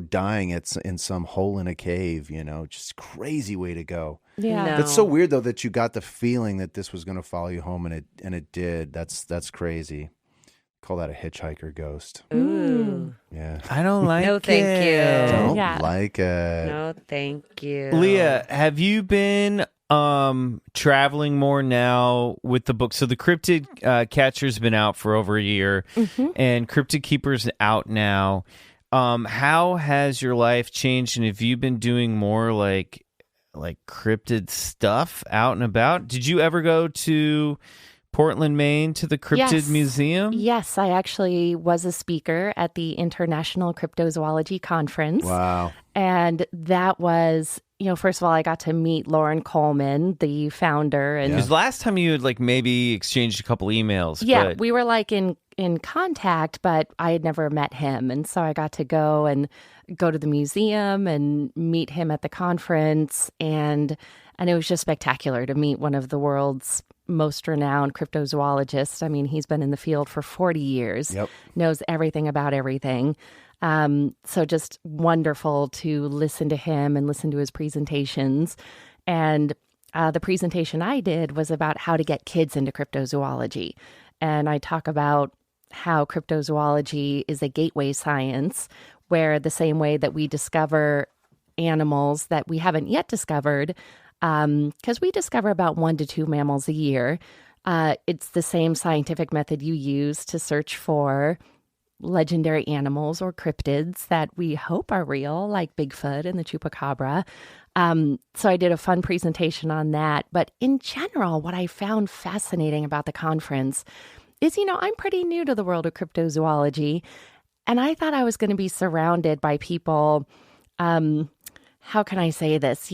C: dying in some hole in a cave, just crazy way to go.
F: Yeah.
E: No.
C: That's so weird though that you got the feeling that this was going to follow you home, and it did. That's crazy. Call that a hitchhiker ghost.
E: Ooh.
C: Yeah.
B: I don't like it.
E: No, thank you.
C: Don't like it.
E: No, thank you.
B: Leah, have you been traveling more now with the book? So the Cryptid Catcher's been out for over a year, and Cryptid Keeper's out now. How has your life changed, and have you been doing more like cryptid stuff out and about? Did you ever go to Portland, Maine to the Cryptid
F: Yes.
B: Museum?
F: Yes, I actually was a speaker at the International Cryptozoology Conference.
C: Wow.
F: And that was, first of all, I got to meet Lauren Coleman, the founder. And
B: Because last time you had like maybe exchanged a couple emails.
F: yeah,
B: but...
F: we were like in contact, but I had never met him. And so I got to go to the museum and meet him at the conference. And it was just spectacular to meet one of the world's most renowned cryptozoologists. I mean, he's been in the field for 40 years, knows everything about everything. So just wonderful to listen to him and listen to his presentations. And the presentation I did was about how to get kids into cryptozoology. And I talk about how cryptozoology is a gateway science, where the same way that we discover animals that we haven't yet discovered, because we discover about 1 to 2 mammals a year. It's the same scientific method you use to search for legendary animals or cryptids that we hope are real, like Bigfoot and the chupacabra. So I did a fun presentation on that. But in general, what I found fascinating about the conference is, I'm pretty new to the world of cryptozoology, and I thought I was going to be surrounded by people, how can I say this?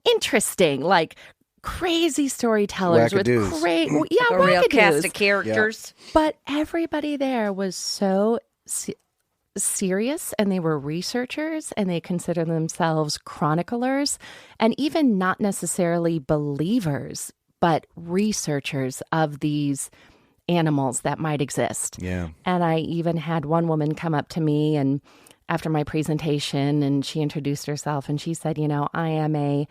F: Interesting, like crazy storytellers
C: Wackadoos.
F: with great,
E: A real cast
F: wackadoos.
E: of characters.
F: But everybody there was so serious, and they were researchers, and they consider themselves chroniclers, and even not necessarily believers, but researchers of these animals that might exist.
C: Yeah.
F: And I even had one woman come up to me and after my presentation, and she introduced herself, and she said, I am a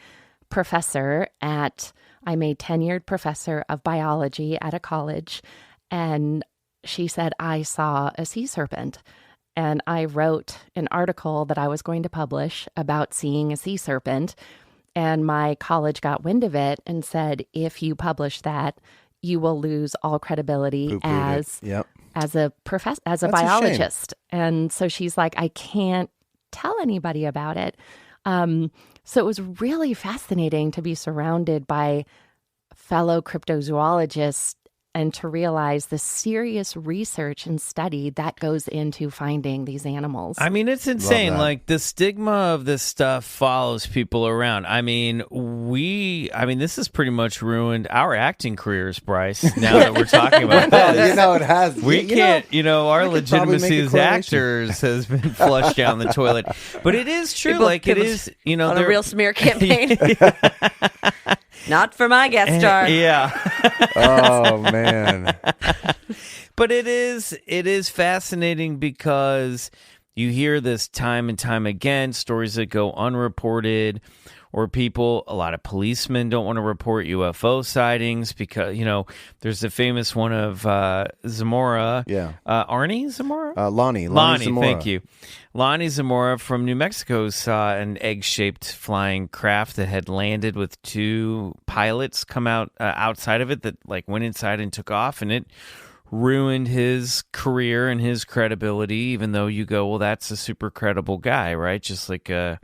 F: professor I'm a tenured professor of biology at a college. And she said, I saw a sea serpent. And I wrote an article that I was going to publish about seeing a sea serpent. And my college got wind of it and said, if you publish that, you will lose all credibility
C: Poo-pooed it.
F: as a
C: That's a
F: biologist. And so she's like, I can't tell anybody about it. So it was really fascinating to be surrounded by fellow cryptozoologists and to realize the serious research and study that goes into finding these animals.
B: I mean, it's insane.
C: that.
B: Like, the stigma of this stuff follows people around. I mean, this has pretty much ruined our acting careers, Bryce, now that we're talking about this.
C: It has.
B: We can't, our
C: we could probably
B: legitimacy
C: make a
B: as
C: correlation.
B: actors has been flushed down the toilet. But it is true.
E: People
B: Like, it
E: put
B: is,
E: on a
B: they're-
E: real smear campaign. Not for my guest star.
B: Yeah.
C: Oh, man.
B: But it is fascinating because you hear this time and time again, stories that go unreported, or a lot of policemen don't want to report UFO sightings because, there's the famous one of Zamora.
C: Yeah.
B: Arnie Zamora?
C: Lonnie Zamora.
B: Thank you. Lonnie Zamora from New Mexico saw an egg-shaped flying craft that had landed with 2 pilots come out outside of it that went inside and took off, and it ruined his career and his credibility, even though you go, well, that's a super credible guy, right? Just like your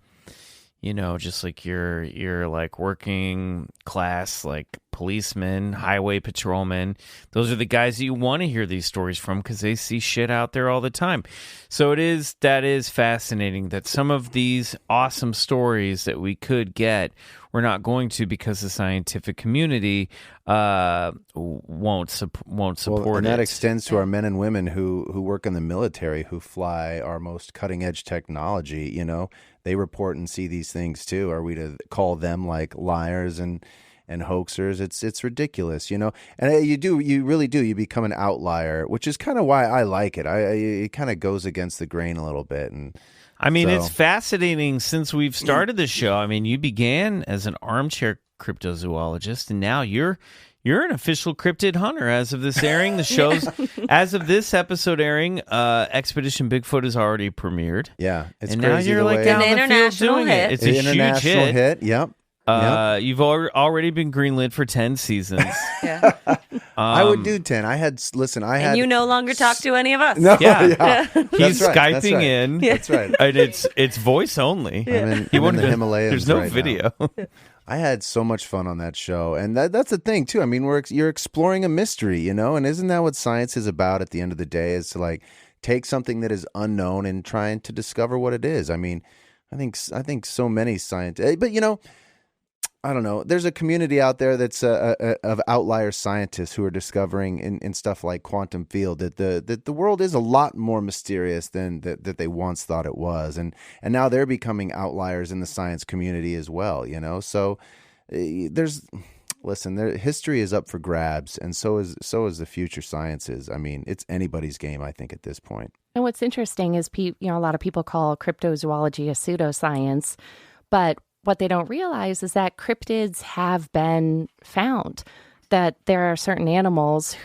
B: like working class, like policemen, highway patrolmen. Those are the guys that you want to hear these stories from because they see shit out there all the time. So that is fascinating that some of these awesome stories that we could get, we're not going to because the scientific community won't support
C: And that
B: it.
C: extends to our men and women who work in the military, who fly our most cutting edge technology. They report and see these things too. Are we to call them like liars and hoaxers? It's ridiculous, And you really do. You become an outlier, which is kind of why I like it. It kind of goes against the grain a little bit, and
B: it's fascinating since we've started the show. You began as an armchair cryptozoologist, and now you're an official cryptid hunter as of this airing. The show's, as of this episode airing, Expedition Bigfoot is already premiered.
C: yeah, it's
B: And
C: crazy
B: now you're
C: the
B: like
C: way
B: down
E: An
B: the field
E: international
B: doing
E: hit.
B: it. It's
C: the
B: a huge
C: international hit. Yep.
B: You've already been greenlit for 10 seasons.
E: Yeah.
C: I would do 10. I had
E: And you no longer talk to any of us.
C: No,
B: Yeah. He's
C: That's right, that's
B: Skyping
C: right.
B: in.
C: That's right.
B: And it's voice only.
C: I'm in
B: He
C: the
B: won't even-
C: Himalayas
B: There's no
C: right now.
B: video.
C: I had so much fun on that show, and that's the thing too. I mean, you're exploring a mystery, you know, and isn't that what science is about? At the end of the day, is to like take something that is unknown and trying to discover what it is. I mean, I think so many scientists, but you know, I don't know. There's a community out there that's of outlier scientists who are discovering in stuff like quantum field that the world is a lot more mysterious than that they once thought it was, and now they're becoming outliers in the science community as well. You know, so history is up for grabs, and so is the future sciences. I mean, it's anybody's game, I think, at this point.
F: And what's interesting is, a lot of people call cryptozoology a pseudoscience, but what they don't realize is that cryptids have been found, that there are certain animals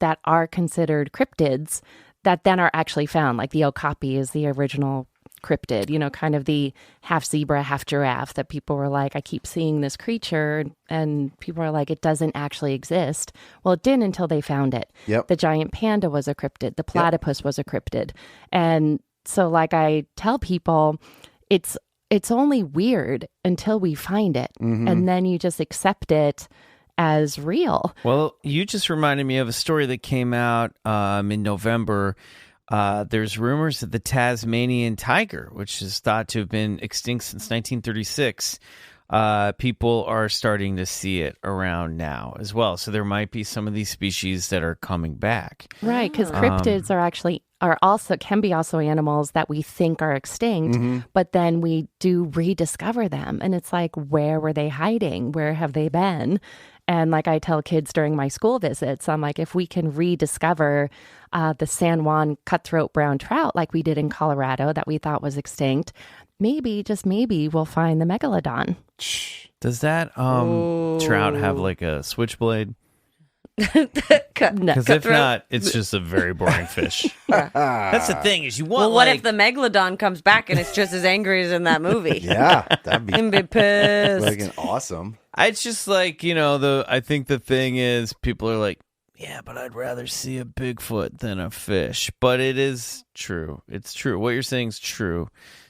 F: that are considered cryptids that then are actually found, like the okapi is the original cryptid, kind of the half zebra, half giraffe that people were like, I keep seeing this creature, and people are like, it doesn't actually exist. Well, it didn't until they found it.
C: Yep.
F: The giant panda was a cryptid. The platypus was a cryptid. And so like I tell people, it's only weird until we find it, and then you just accept it as real.
B: Well, you just reminded me of a story that came out in November. There's rumors that the Tasmanian tiger, which is thought to have been extinct since 1936, people are starting to see it around now as well. So there might be some of these species that are coming back.
F: Right, because cryptids can be also animals that we think are extinct, but then we do rediscover them. And it's like, where were they hiding? Where have they been? And like I tell kids during my school visits, I'm like, if we can rediscover the San Juan cutthroat brown trout like we did in Colorado that we thought was extinct, maybe, just maybe, we'll find the megalodon.
B: Does that trout have like a switchblade? Because if not, it's just a very boring fish. That's the thing, is you want.
E: Well, what if the megalodon comes back and it's just as angry as in that movie?
C: Yeah, that'd be
E: pissed.
C: fucking awesome.
B: It's just like, I think the thing is, people are like, yeah, but I'd rather see a Bigfoot than a fish. But it is true. It's true. What you're saying is true.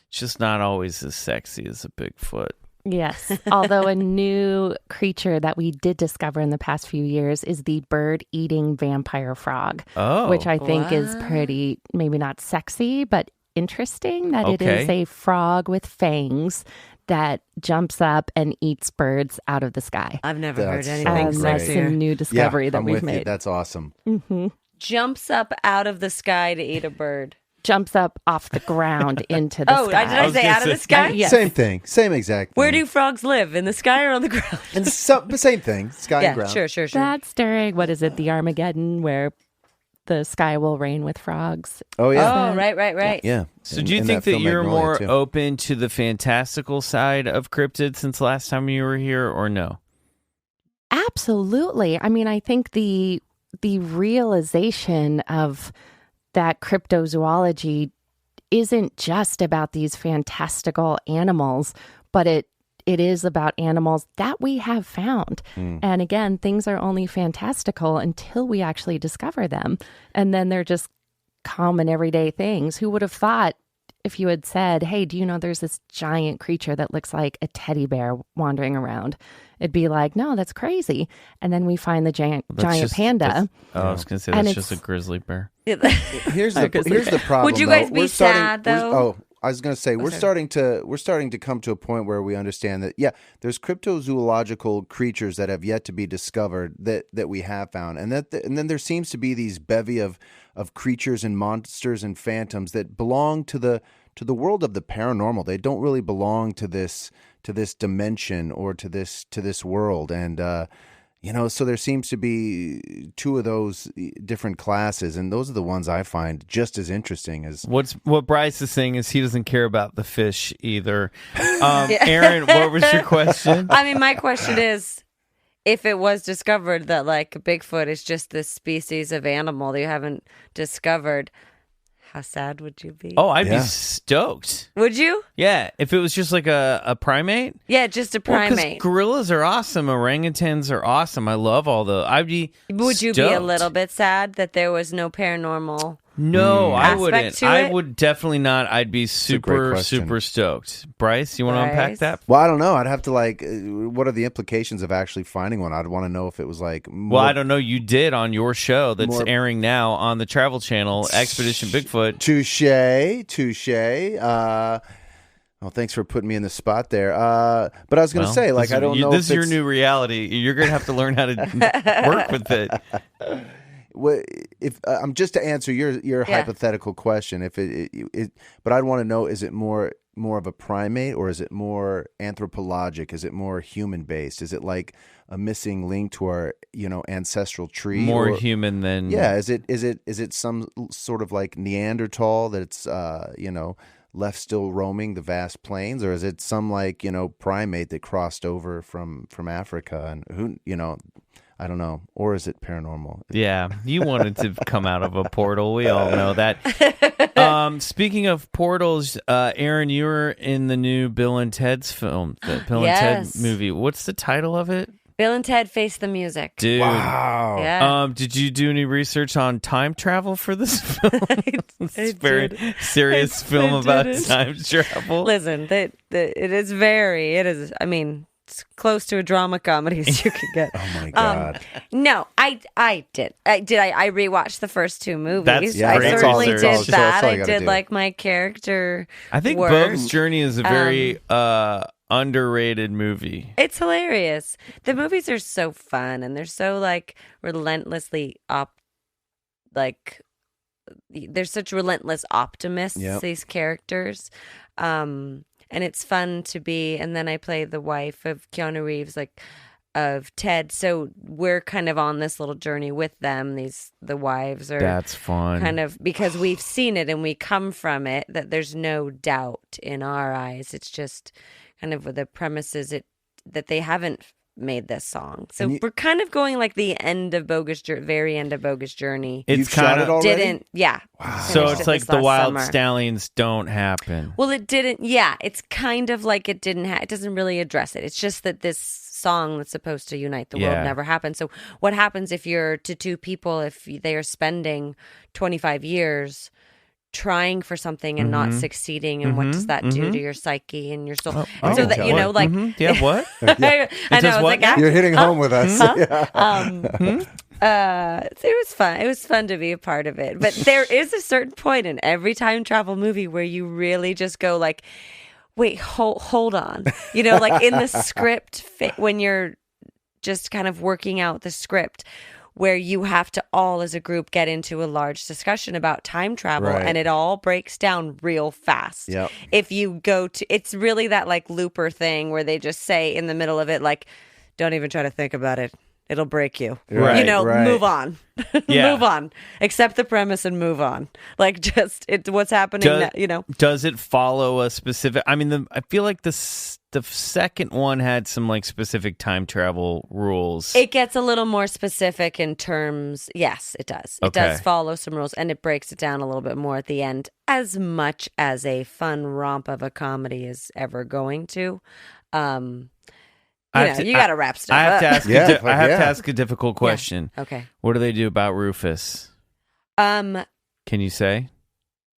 B: It's just not always as sexy as a Bigfoot.
F: Yes. Although a new creature that we did discover in the past few years is the bird-eating vampire frog, which I think is pretty, maybe not sexy, but interesting that it is a frog with fangs that jumps up and eats birds out of the sky.
E: I've never heard anything
F: sexier. That's a new discovery that we've made.
C: That's awesome.
F: Mm-hmm.
E: Jumps up out of the sky to eat a bird.
F: Jumps up off the ground into the sky.
E: Did I say out of the sky?
F: Yes.
C: Same thing. Same exact thing.
E: Where do frogs live? In the sky or on the ground?
C: And same thing. Sky and ground.
E: Sure.
F: That's during, the Armageddon, where the sky will rain with frogs.
C: Oh, yeah.
E: Oh, right.
C: Yeah.
B: So do you think that you're more open to the fantastical side of cryptids since last time you were here, or no?
F: Absolutely. I mean, I think the realization of that cryptozoology isn't just about these fantastical animals, but it is about animals that we have found. And again, things are only fantastical until we actually discover them. And then they're just common everyday things. Who would have thought, if you had said, hey, do you know there's this giant creature that looks like a teddy bear wandering around? It'd be like, no, that's crazy. And then we find the giant panda.
B: I was going to say, that's just a grizzly bear.
C: Here's the problem.
E: Would you guys be sad, though?
C: I was going to say, we're starting to come to a point where we understand that, there's cryptozoological creatures that have yet to be discovered that we have found. And then there seems to be these bevy of creatures and monsters and phantoms that belong to the world of the paranormal. They don't really belong to this dimension or to this world. And so there seems to be two of those different classes, and those are the ones I find just as interesting as
B: what Bryce is saying is he doesn't care about the fish either. Erin, what was your question?
E: I mean, my question is, if it was discovered that like Bigfoot is just this species of animal that you haven't discovered, how sad would you be?
B: Oh, I'd be stoked.
E: Would you?
B: Yeah, if it was just like a primate.
E: Yeah, just a primate.
B: Well, gorillas are awesome. Orangutans are awesome. I love all the.
E: Would you be a little bit sad that there was no paranormal?
B: No, I
E: aspect
B: wouldn't.
E: to
B: I
E: it?
B: would definitely not. I'd be
C: great
B: super,
C: question.
B: super stoked. Bryce, you want to unpack
E: Bryce?
B: that?
C: Well, I don't know. I'd have to what are the implications of actually finding one? I'd want to know if it was more,
B: Well, I don't know. You did on your show that's
C: More-
B: airing now on the Travel Channel, Expedition Bigfoot.
C: Touche. Well, thanks for putting me in the spot there. But I was going to say,
B: this
C: I don't know.
B: This
C: if
B: is your
C: it's-
B: new reality. You're going to have to learn how to work with it.
C: If just to answer your hypothetical question, if it, but I'd want to know: is it more of a primate, or is it more anthropologic? Is it more human based? Is it like a missing link to our ancestral tree?
B: More
C: or,
B: human than
C: Is it some sort of like Neanderthal that's left still roaming the vast plains, or is it some primate that crossed over from Africa and who I don't know, or is it paranormal?
B: Yeah, you wanted to come out of a portal. We all know that. Speaking of portals, Aaron, you were in the new Bill and Ted's film, the Bill and Ted movie. What's the title of it?
E: Bill and Ted Face the Music.
B: Dude.
C: Wow.
E: Yeah.
B: Did you do any research on time travel for this film? It's a very serious film about time travel.
E: Listen, it is. I mean, it's close to a drama comedy as you could get.
C: Oh my God.
E: No, I did. I rewatched the first two movies.
B: That's
E: I
B: great
E: certainly
B: research.
E: did that.
C: That's all you
E: I
C: gotta
E: did
C: do.
E: like my character.
B: I think
E: work.
B: Bogus Journey is a very underrated movie.
E: It's hilarious. The movies are so fun, and they're so relentlessly they're such relentless optimists.
C: Yep.
E: These characters, and it's fun to be. And then I play the wife of Keanu Reeves, of Ted. So we're kind of on this little journey with them. The wives are
B: That's fun.
E: kind of because we've seen it and we come from it. That there's no doubt in our eyes. It's just kind of the premise is that they haven't made this song. So we're kind of going the end of very end of Bogus Journey.
B: It's
C: You've shot
B: kind
C: it
B: of
C: already?
B: So
E: Finished
B: it's
E: it
B: like
E: this
B: the
E: last
B: wild
E: summer.
B: stallions don't happen.
E: Well, it didn't. Yeah, it's kind of like it didn't. It doesn't really address it. It's just that this song that's supposed to unite the world never happened. So what happens if you're to two people if they are spending 25 years trying for something and not succeeding, and what does that do to your psyche and your soul? And so that
B: Yeah, what?
E: I know. I
B: does
E: was
B: what?
E: like,
C: You're hitting home with us.
E: it was fun. It was fun to be a part of it. But there is a certain point in every time travel movie where you really just go wait, hold on. In the script, when you're just kind of working out the script, where you have to all as a group get into a large discussion about time travel,
C: Right.
E: and it all breaks down real fast.
C: Yep.
E: If you go to, it's really that Looper thing where they just say in the middle of it, don't even try to think about it. It'll break you.
B: Right,
C: right.
E: Move on.
B: Yeah.
E: Move on. Accept the premise and move on. It's what's happening now,
B: Does it follow a specific? I mean, I feel like the second one had some specific time travel rules.
E: It gets a little more specific in terms. Yes, it does. It
B: Okay.
E: does follow some rules, and it breaks it down a little bit more at the end, as much as a fun romp of a comedy is ever going to. You got to wrap stuff
B: I have
E: up.
B: to ask. I have to ask a difficult question.
E: Okay.
B: What do they do about Rufus? Can you say?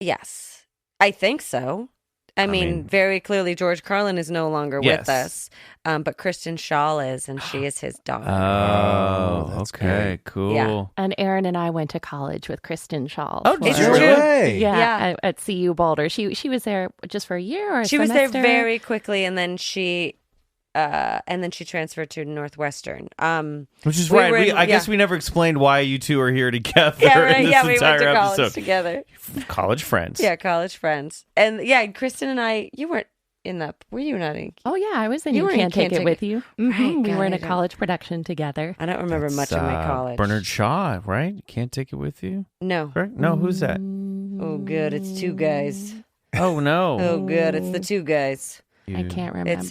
E: Yes, I think so. I mean, very clearly, George Carlin is no longer with us, but Kristen Shaw is, and she is his daughter.
B: Oh,
C: that's
B: okay,
C: great.
B: cool.
E: Yeah.
F: And Aaron and I went to college with Kristen Shaw.
B: Oh, did
E: It's
B: you
E: true.
B: really?
F: Yeah, at CU Boulder. She was there just for a year or a
E: She was there
F: semester?
E: very quickly, and then she transferred to Northwestern.
B: Which is
E: We
B: right.
E: were in-
B: I guess we never explained why you two are here together
E: Yeah, right.
B: in this
E: Yeah, we
B: entire
E: went to college
B: episode.
E: together.
B: College friends.
E: Yeah, college friends. And Kristen and I, you weren't in that. Were you not in?
F: Oh, yeah, I was in
E: You
F: You
E: were in
F: Can't Take
E: Can't
F: It
E: Take
F: With
E: It.
F: You.
E: Right,
F: We
E: God,
F: were in
E: I
F: a
E: don't-
F: college production together.
E: I don't remember much of my college.
B: Bernard Shaw, right? You can't take it with you.
E: No.
B: Correct? No, who's that?
E: Oh, good. It's two guys.
B: Oh no.
E: Oh, good. It's the two guys.
F: I can't remember.
E: It's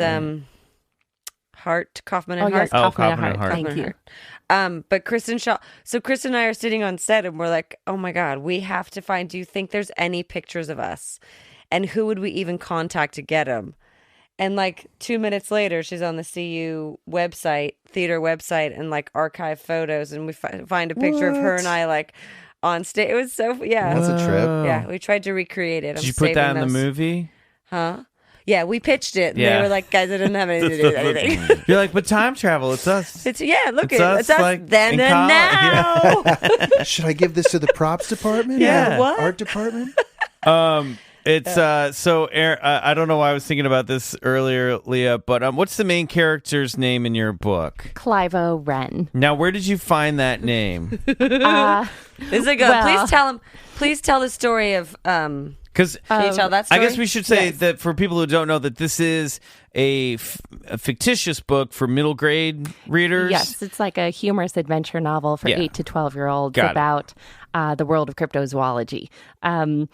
E: Hart, Kaufman and
F: Oh,
E: Hart.
F: yes, Kaufman
B: Kaufman and
F: and Hart.
B: Hart.
F: Thank you.
E: But Kristen Shaw. So Kristen and I are sitting on set, and we're like, "Oh my God, we have to find. Do you think there's any pictures of us? And who would we even contact to get them?" And 2 minutes later, she's on the CU website, theater website, and archive photos, and we find a picture of her and I on stage. It was so yeah.
C: That's a trip.
E: Yeah, we tried to recreate it.
B: Did you put that in the movie?
E: Huh? Yeah, we pitched it. And
B: Yeah.
E: They were like, guys, I didn't have anything to do with anything.
B: You're like, but time travel, it's us.
E: Look,
B: It's
E: it's
B: us,
E: us
B: like,
E: then
B: in
E: and
B: college.
E: now.
C: Should I give this to the props department?
B: Yeah.
C: Or
E: What?
C: Art department?
B: It's so Aaron, I don't know why I was thinking about this earlier, Leah, but what's the main character's name in your book?
F: Clivo Wren.
B: Now, where did you find that name?
E: This is a good.
F: Well-
E: Please tell the story of.
B: Because
E: Can you tell that
B: I
E: story?
B: guess we should say
E: Yes.
B: that for people who don't know that this is a fictitious book for middle grade readers.
F: Yes, it's like a humorous adventure novel for
B: Yeah.
F: 8 to 12-year-olds
B: Got it.
F: about the world of cryptozoology. And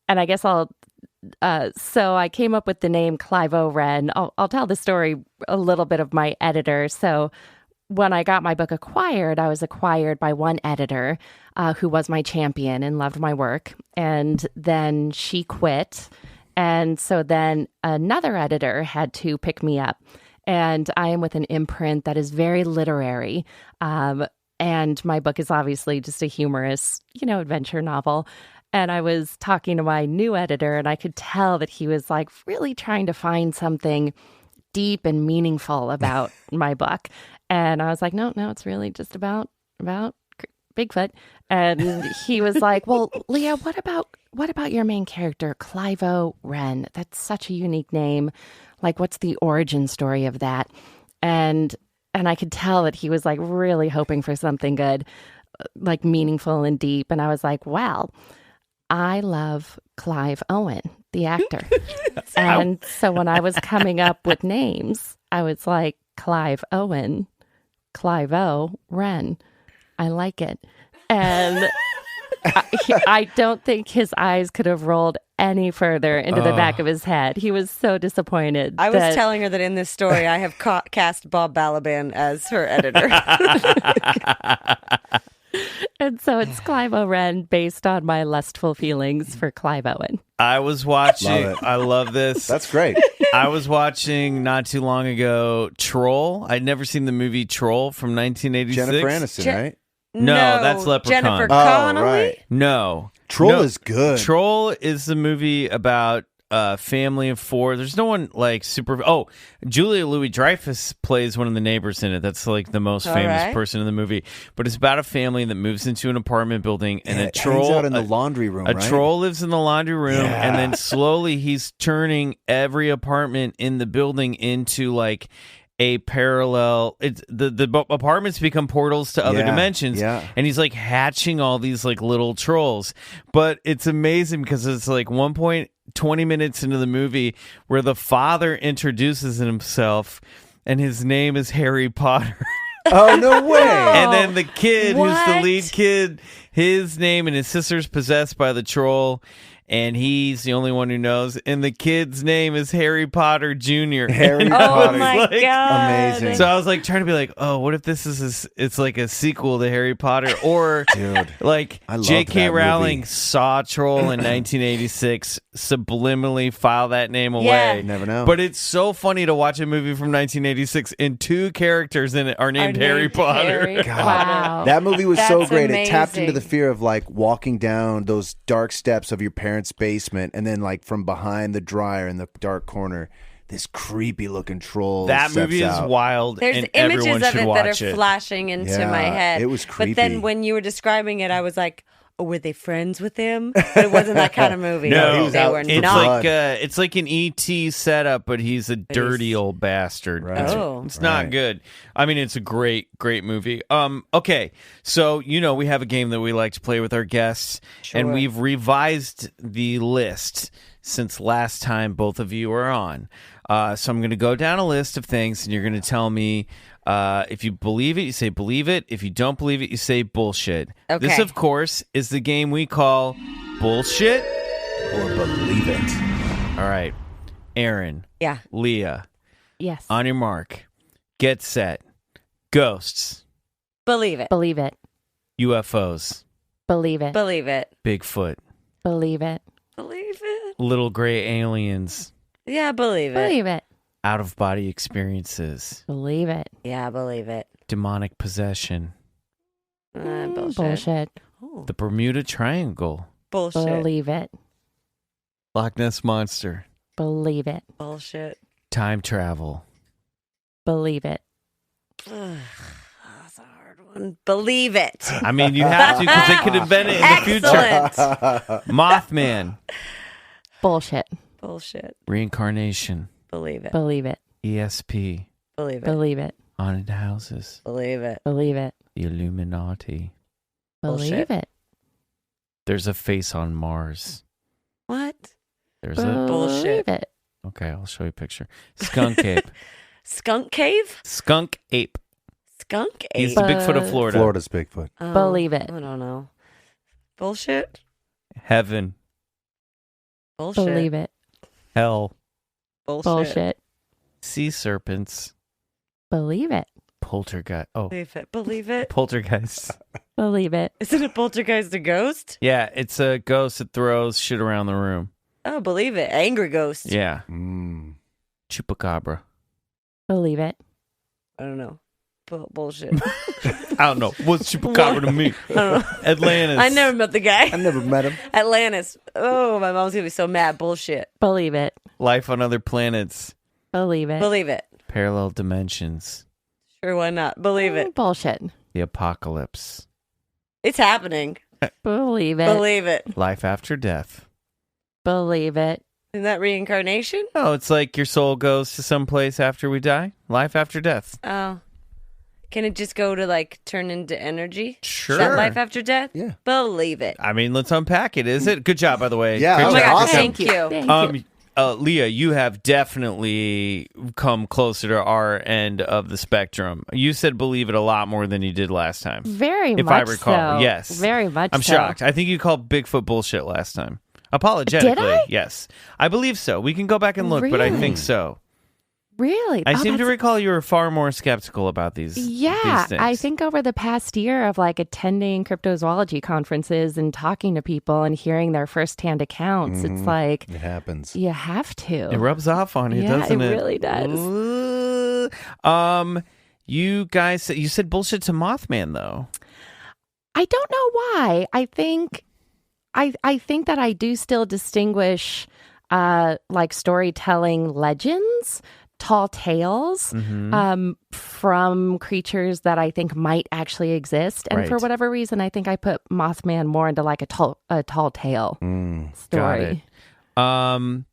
F: I guess so I came up with the name Clivo Wren. I'll tell the story a little bit of my editor. So when I got my book acquired, I was acquired by one editor who was my champion and loved my work. And then she quit. And so then another editor had to pick me up. And I am with an imprint that is very literary. And my book is obviously just a humorous, adventure novel. And I was talking to my new editor, and I could tell that he was like really trying to find something deep and meaningful about my book. And I was like, no, it's really just about Bigfoot. And he was like, well, Leah, what about your main character, Clivo Wren? That's such a unique name. Like, what's the origin story of that? And I could tell that he was like really hoping for something good, like meaningful and deep. And I was like, well, I love Clive Owen, the actor. And so when I was coming up with names, I was like, Clive Owen, Clivo Wren. I like it. And I don't think his eyes could have rolled any further into the back of his head. He was so disappointed.
E: I was telling her that in this story, I have cast Bob Balaban as her editor.
F: And so it's Clivo Wren based on my lustful feelings for Clive Owen.
B: I was watching.
C: Love it.
B: I love this.
C: That's great.
B: I was watching not too long ago Troll. I'd never seen the movie Troll from 1986.
C: Jennifer Aniston, right?
B: No, that's Leprechaun.
E: Jennifer
C: Oh,
E: Connelly.
C: right.
B: No.
C: Troll
B: No.
C: is good.
B: Troll is the movie about a family of four. There's no one like super. Oh, Julia Louis-Dreyfus plays one of the neighbors in it. That's like the most famous
E: right.
B: person in the movie. But it's about a family that moves into an apartment building, and
C: Yeah,
B: a
C: it
B: troll
C: hangs out in the laundry room,
B: A
C: right?
B: troll lives in the laundry room,
C: Yeah.
B: and then slowly he's turning every apartment in the building into like a parallel. It's the apartments become portals to other
C: Yeah,
B: dimensions,
C: yeah.
B: and he's like hatching all these like little trolls. But it's amazing because it's like 20 minutes into the movie where the father introduces himself, and his name is Harry Potter.
C: Oh, no way.
B: And then the kid, who's the
E: What?
B: lead kid, his name and his sister's possessed by the troll, and he's the only one who knows. And the kid's name is Harry Potter Jr.
C: Harry
B: And I
C: Potter.
B: was
E: Oh my
B: like-
E: god!
C: Amazing.
B: So I was like trying to be like, oh, what if this is it's like a sequel to Harry Potter, or
C: Dude,
B: like
C: I loved
B: J.K.
C: that
B: Rowling
C: movie.
B: saw Troll in 1986, subliminally file that name away.
E: Yeah.
C: Never know.
B: But it's so funny to watch a movie from 1986 and two characters in it are named Harry Potter.
E: Harry
C: God.
F: Wow.
C: That movie was so
E: That's
C: great. It tapped
E: amazing.
C: into the fear of like walking down those dark steps of your parents' basement, and then like from behind the dryer in the dark corner, this creepy looking troll.
B: That
C: steps
B: movie is
C: out.
B: wild,
E: There's
B: and
E: images
B: everyone
E: of
B: should
E: it that
B: watch
E: are
B: it.
E: flashing into
C: Yeah,
E: my head.
C: it was
E: But then
C: creepy.
E: when you were describing it, I was like, oh, were they friends with him? But it wasn't that kind of movie.
B: No,
C: he was
E: they
C: out
E: were
C: for
B: It's
E: not.
C: blood.
B: it's like an ET setup, but he's a dirty old bastard.
C: Right.
B: It's,
E: Oh.
B: it's not
C: Right.
B: good. I mean, it's a great movie. Okay, so we have a game that we like to play with our guests, and
E: Sure.
B: we've revised the list since last time both of you were on. So I'm going to go down a list of things, and you're going to tell me if you believe it, you say believe it. If you don't believe it, you say bullshit.
E: Okay.
B: This, of course, is the game we call Bullshit.
C: Or believe it.
B: All right, Aaron,
E: Yeah.
B: Leah,
F: Yes.
B: on your mark, get set. Ghosts,
E: Believe it.
F: Believe it.
B: UFOs,
F: Believe it.
E: Believe it.
B: Bigfoot,
F: Believe it.
E: Believe it.
B: little gray aliens,
E: Yeah, believe it.
F: Believe it.
B: out-of-body experiences,
F: Believe it.
E: Yeah, believe it.
B: demonic possession,
E: Bullshit.
F: Bullshit.
B: The Bermuda Triangle.
E: Bullshit.
F: Believe it.
B: Loch Ness Monster.
F: Believe it.
E: Bullshit.
B: Time travel.
F: Believe it.
E: Ugh, that's a hard one. Believe it.
B: I mean, you have to because they could invent it in the future.
E: Excellent.
B: Mothman.
F: Bullshit.
E: Bullshit.
B: Reincarnation.
E: Believe it.
F: Believe it.
B: ESP.
E: Believe it.
F: Believe it.
B: Haunted houses.
E: Believe it.
F: Believe it.
B: The Illuminati.
F: Believe
E: Bullshit.
F: it.
B: There's a face on Mars.
E: What?
B: There's a.
E: Bullshit.
F: Believe it.
B: Okay, I'll show you a picture. Skunk ape.
E: Skunk cave?
B: Skunk ape.
E: Skunk
B: He's
E: ape.
B: the Bigfoot of Florida.
C: Florida's Bigfoot.
E: Oh,
F: Believe it.
E: I don't know. Bullshit.
B: Heaven.
E: Bullshit.
F: Believe it.
B: Hell.
E: Bullshit.
F: Bullshit.
B: Sea serpents.
F: Believe it.
B: Poltergeist. Oh,
E: Believe it. Believe it.
B: poltergeist.
F: Believe it.
E: Isn't a poltergeist a ghost?
B: Yeah, it's a ghost that throws shit around the room.
E: Oh, believe it. Angry ghost.
B: Yeah.
C: Mm.
B: Chupacabra.
F: Believe it.
E: I don't know. Bullshit.
B: I don't know. What's Chupacabra to me?
E: I don't know.
B: Atlantis.
E: I never met the guy.
C: I never met him.
E: Atlantis. Oh, my mom's gonna be so mad. Bullshit.
F: Believe it.
B: Life on other planets.
F: Believe it.
E: Believe it.
B: Parallel dimensions.
E: Sure, why not? Believe it.
F: Bullshit.
B: The apocalypse.
E: It's happening.
F: Believe it.
E: Believe it.
B: Life after death.
F: Believe it.
E: Isn't that reincarnation?
B: Oh, it's like your soul goes to some place after we die. Life after death.
E: Oh. Can it just go to like turn into energy?
B: Sure.
E: Is that life after death?
C: Yeah.
E: Believe it.
B: I mean, let's unpack it. Is it? Good job, by the way.
C: Yeah,
B: Great
C: that
E: Oh
C: was
E: my
B: job.
E: God,
C: awesome.
E: thank you.
F: Thank you.
B: Leah, you have definitely come closer to our end of the spectrum. You said believe it a lot more than you did last time.
F: Very
B: If
F: much
B: I recall,
F: so.
B: yes.
F: Very much
B: I'm
F: so.
B: shocked. I think you called Bigfoot bullshit last time. Apologetically.
F: Did I?
B: Yes. I believe so. We can go back and look, but I
F: Really?
B: think so.
F: Really?
B: I
F: Oh,
B: seem to
F: that's-
B: recall you were far more skeptical about these.
F: Yeah,
B: these things.
F: I think over the past year of like attending cryptozoology conferences and talking to people and hearing their firsthand accounts, it's like
C: It happens.
F: you have to.
B: it rubs off on you,
F: Yeah,
B: doesn't it?
F: it really does.
B: You guys, you said bullshit to Mothman though.
F: I don't know why. I think that I do still distinguish like storytelling legends, tall tales from creatures that I think might actually exist. And for
B: Right.
F: whatever reason, I think I put Mothman more into like a tall tale story.
B: Got it.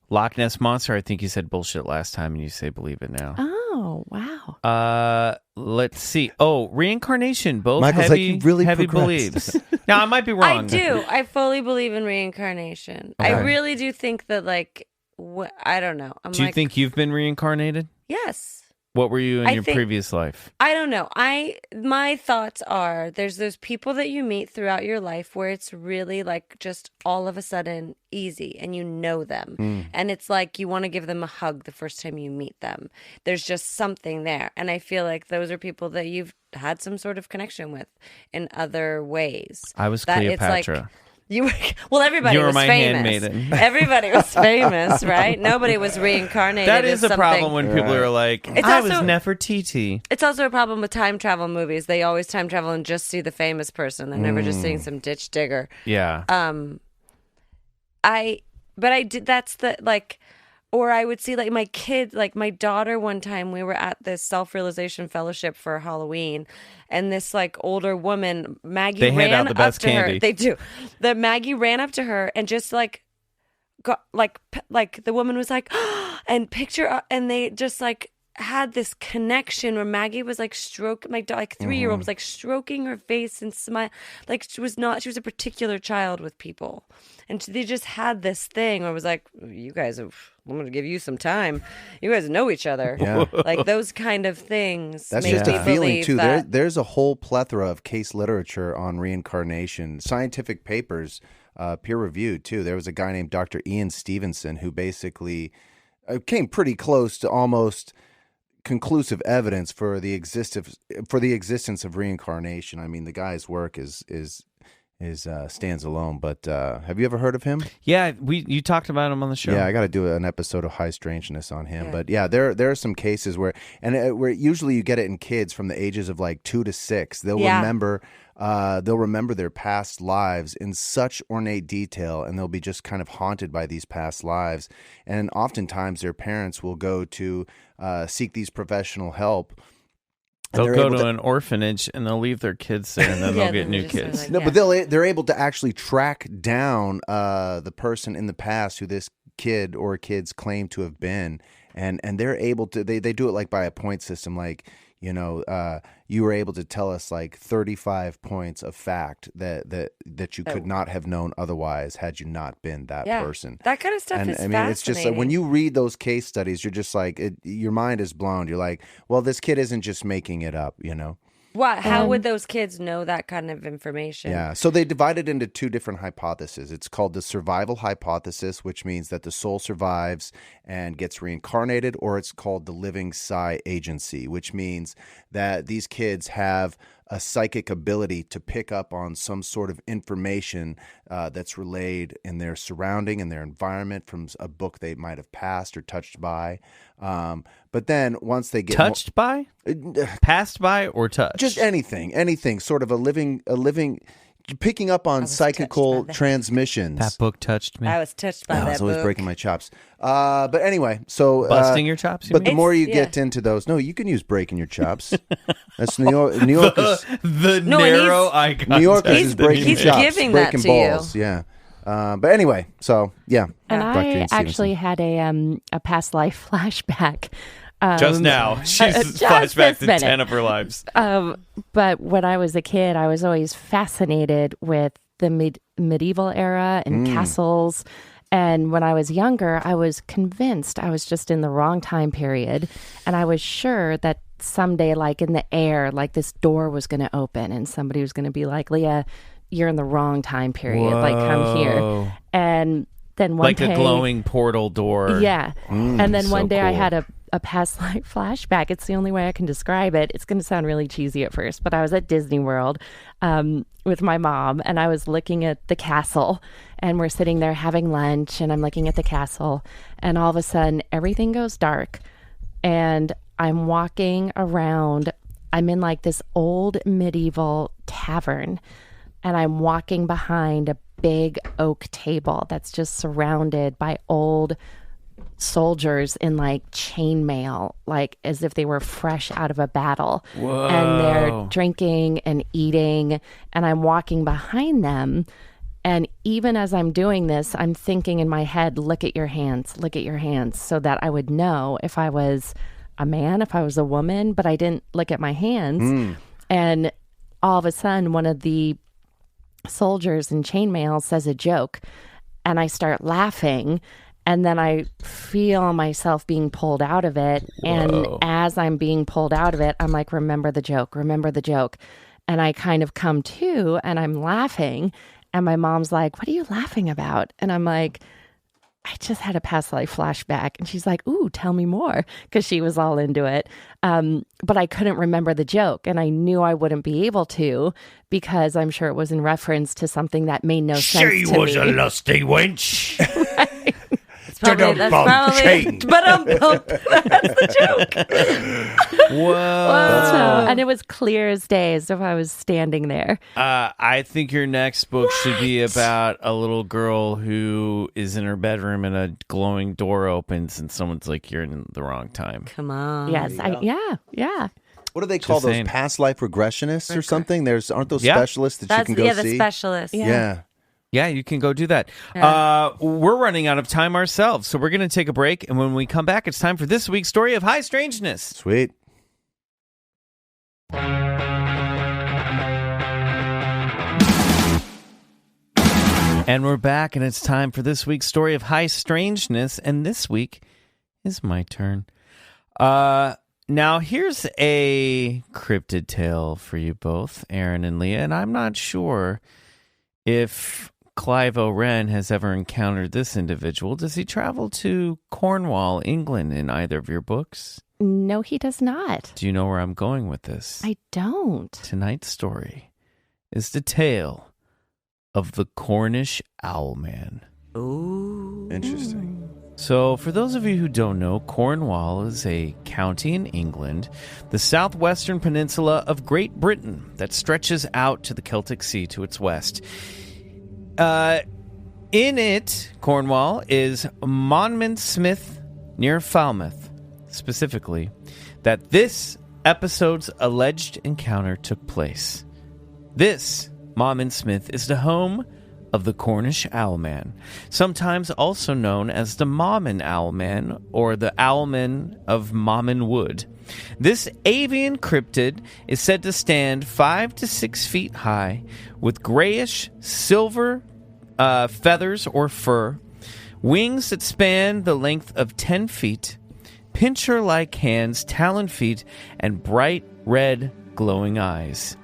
B: Loch Ness Monster, I think you said bullshit last time and you say believe it now.
F: Oh, wow.
B: Let's see. Oh, reincarnation, both
C: Michael's
B: heavy,
C: like, you really
B: heavy
C: progressed.
B: believes. Now, I might be wrong.
E: I do. I fully believe in reincarnation. I
B: Okay.
E: really do think that, like, I don't know. I'm
B: Do you
E: like,
B: think you've been reincarnated?
E: yes.
B: What were you in
E: I
B: your
E: think-
B: previous life?
E: I don't know. My thoughts are there's those people that you meet throughout your life where it's really like just all of a sudden easy and you know them. And it's like you want to give them a hug the first time you meet them. There's just something there. And I feel like those are people that you've had some sort of connection with in other ways.
B: I was
E: That it's like-
B: Cleopatra.
E: You were, well, everybody
B: You were
E: was
B: my
E: famous.
B: handmaiden.
E: Everybody was famous, right? Nobody was reincarnated.
B: That
E: as
B: is a
E: something.
B: problem when people are like,
E: It's
B: I
E: also-
B: was Nefertiti.
E: It's also a problem with time travel movies. They always time travel and just see the famous person. They're never just seeing some ditch digger.
B: Yeah.
E: I did. That's the like, or I would see like my kid, like my daughter. One time we were at this self-realization fellowship for Halloween, and this like older woman, Maggie,
B: They hand
E: ran
B: out the best
E: up to
B: candy.
E: her. They do. The Maggie ran up to her and just like got like the woman was like, and picked her up, and they just like had this connection where Maggie was like stroking my dog, like 3-year-old was like stroking her face and smile, like she was a particular child with people, and they just had this thing where it was like, you guys have, I'm gonna give you some time, you guys know each other.
C: Yeah.
E: Like those kind of things.
C: That's
E: make
C: just
E: me
C: a feeling
E: believe
C: too.
E: that-
C: There's a whole plethora of case literature on reincarnation, scientific papers, peer reviewed too. There was a guy named Dr. Ian Stevenson who basically came pretty close to almost conclusive evidence for the existence of reincarnation. I mean, the guy's work is stands alone. But have you ever heard of him?
B: Yeah, you talked about him on the show.
C: Yeah, I got to do an episode of High Strangeness on him. Yeah. But yeah, there are some cases where usually you get it in kids from the ages of like 2 to 6. They'll remember their past lives in such ornate detail, and they'll be just kind of haunted by these past lives. And oftentimes their parents will go to seek these professional help.
B: They'll go to an orphanage and they'll leave their kids there, and then they'll get new kids.
C: Like, no, but they're able to actually track down the person in the past who this kid or kids claim to have been, and they're able to. They do it like by a point system, like. You were able to tell us like 35 points of fact that you could not have known otherwise had you not been that person.
E: That kind of stuff is fascinating.
C: It's just like when you read those case studies, you're just like, your mind is blown. You're like, well, this kid isn't just making it up,
E: What? How would those kids know that kind of information?
C: Yeah, so they divided into 2 different hypotheses. It's called the survival hypothesis, which means that the soul survives and gets reincarnated, or it's called the living psi agency, which means that these kids have a psychic ability to pick up on some sort of information that's relayed in their surrounding and their environment from a book they might have passed or touched by. But then once they get
B: touched by, passed by, or touched,
C: just anything, sort of a living, picking up on psychical transmissions.
B: That book touched me.
E: I was touched by that book.
C: I was always breaking my chops. But anyway, so
B: busting your chops.
C: But the more you get into those, no, you can use breaking your chops. That's New York. New York is
B: narrow icon.
C: New York is breaking chops,
E: giving
C: breaking
E: that to
C: balls.
E: you.
C: Yeah. But anyway, so yeah.
F: And I actually had a past life flashback.
B: Just now. She's flashback to 10 of her lives.
F: But when I was a kid, I was always fascinated with the medieval era and castles. And when I was younger, I was convinced I was just in the wrong time period. And I was sure that someday, like in the air, like this door was going to open and somebody was going to be like, Leah, you're in the wrong time period.
B: Whoa.
F: Like, come here. And then one day,
B: like a glowing portal door.
F: Yeah. And then one day
B: cool.
F: I had a past life flashback. It's the only way I can describe it. It's going to sound really cheesy at first, but I was at Disney World with my mom, and I was looking at the castle, and we're sitting there having lunch, and I'm looking at the castle, and all of a sudden everything goes dark, and I'm walking around. I'm in like this old medieval tavern, and I'm walking behind a big oak table that's just surrounded by old soldiers in like chainmail, like as if they were fresh out of a battle.
B: Whoa.
F: And they're drinking and eating, and I'm walking behind them. And even as I'm doing this, I'm thinking in my head, look at your hands, so that I would know if I was a man, if I was a woman, but I didn't look at my hands. And all of a sudden, one of the soldiers in chainmail says a joke, and I start laughing. And then I feel myself being pulled out of it.
B: Whoa.
F: And as I'm being pulled out of it, I'm like, remember the joke. And I kind of come to, and I'm laughing. And my mom's like, what are you laughing about? And I'm like, I just had a past life flashback. And she's like, ooh, tell me more. Because she was all into it. But I couldn't remember the joke. And I knew I wouldn't be able to, because I'm sure it was in reference to something that made no sense to me.
A: She was a lusty wench.
F: Right.
E: That's probably but that's the joke.
B: Whoa.
F: So, and it was clear as day, as if I was standing there.
B: I think your next book should be about a little girl who is in her bedroom and a glowing door opens and someone's like, you're in the wrong time.
E: Come on.
F: Yes, yeah.
C: What do they call those?
B: saying.
C: Past life regressionists or something? Aren't those specialists that you can go
E: the
C: see?
E: specialist.
C: Yeah.
B: Yeah, you can go do that. We're running out of time ourselves, so we're going to take a break. And when we come back, it's time for this week's story of high strangeness.
C: Sweet.
B: And we're back, and it's time for this week's story of high strangeness. And this week is my turn. Now, here's a cryptid tale for you both, Aaron and Leah. And I'm not sure if Clive O'Wren has ever encountered this individual. Does he travel to Cornwall, England, in either of your books?
F: No, he does not.
B: Do you know where I'm going with this?
F: I don't.
B: Tonight's story is the tale of the Cornish Owlman.
C: Interesting.
B: So, for those of you who don't know, Cornwall is a county in England, the southwestern peninsula of Great Britain that stretches out to the Celtic Sea to its west. In it, Cornwall, is Monmouthsmith near Falmouth, specifically, that this episode's alleged encounter took place. This, Monmouthsmith, is the home of the Cornish Owlman, sometimes also known as the Mommin Owlman or the Owlman of Mommin Wood. This avian cryptid is said to stand 5 to 6 feet high, with grayish silver feathers or fur, wings that span the length of 10 feet, pincher-like hands, talon feet, and bright red glowing eyes.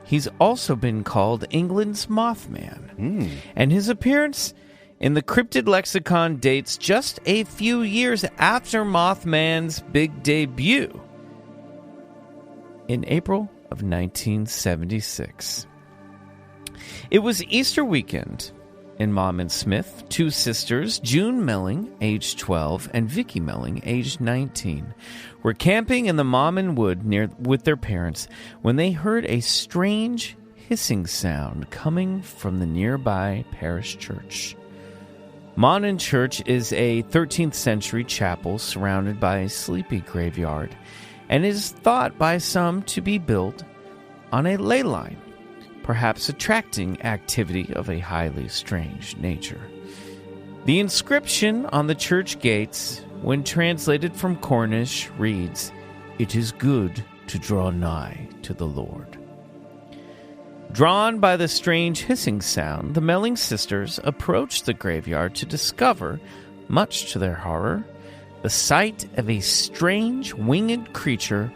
B: He's also been called England's Mothman, and his appearance in the cryptid lexicon dates just a few years after Mothman's big debut in April of 1976. It was Easter weekend in Monmouthsmith. Two sisters, June Melling, age 12, and Vicky Melling, age 19, were camping in the Mommin Wood with their parents when they heard a strange hissing sound coming from the nearby parish church. Monmouth Church is a 13th century chapel surrounded by a sleepy graveyard and is thought by some to be built on a ley line, perhaps attracting activity of a highly strange nature. The inscription on the church gates, when translated from Cornish, reads, "It is good to draw nigh to the Lord." Drawn by the strange hissing sound, the Melling sisters approached the graveyard to discover, much to their horror, the sight of a strange winged creature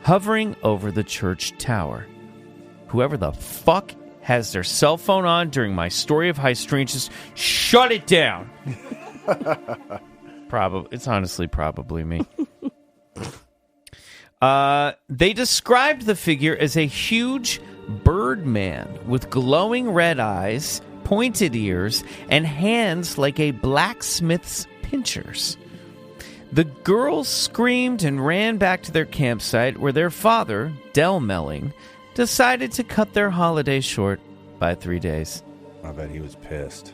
B: hovering over the church tower. Whoever the fuck has their cell phone on during my story of high strangeness, shut it down. It's honestly probably me. They described the figure as a huge bird man with glowing red eyes, pointed ears, and hands like a blacksmith's pincers. The girls screamed and ran back to their campsite where their father, Del Melling, decided to cut their holiday short by 3 days.
C: I bet he was pissed.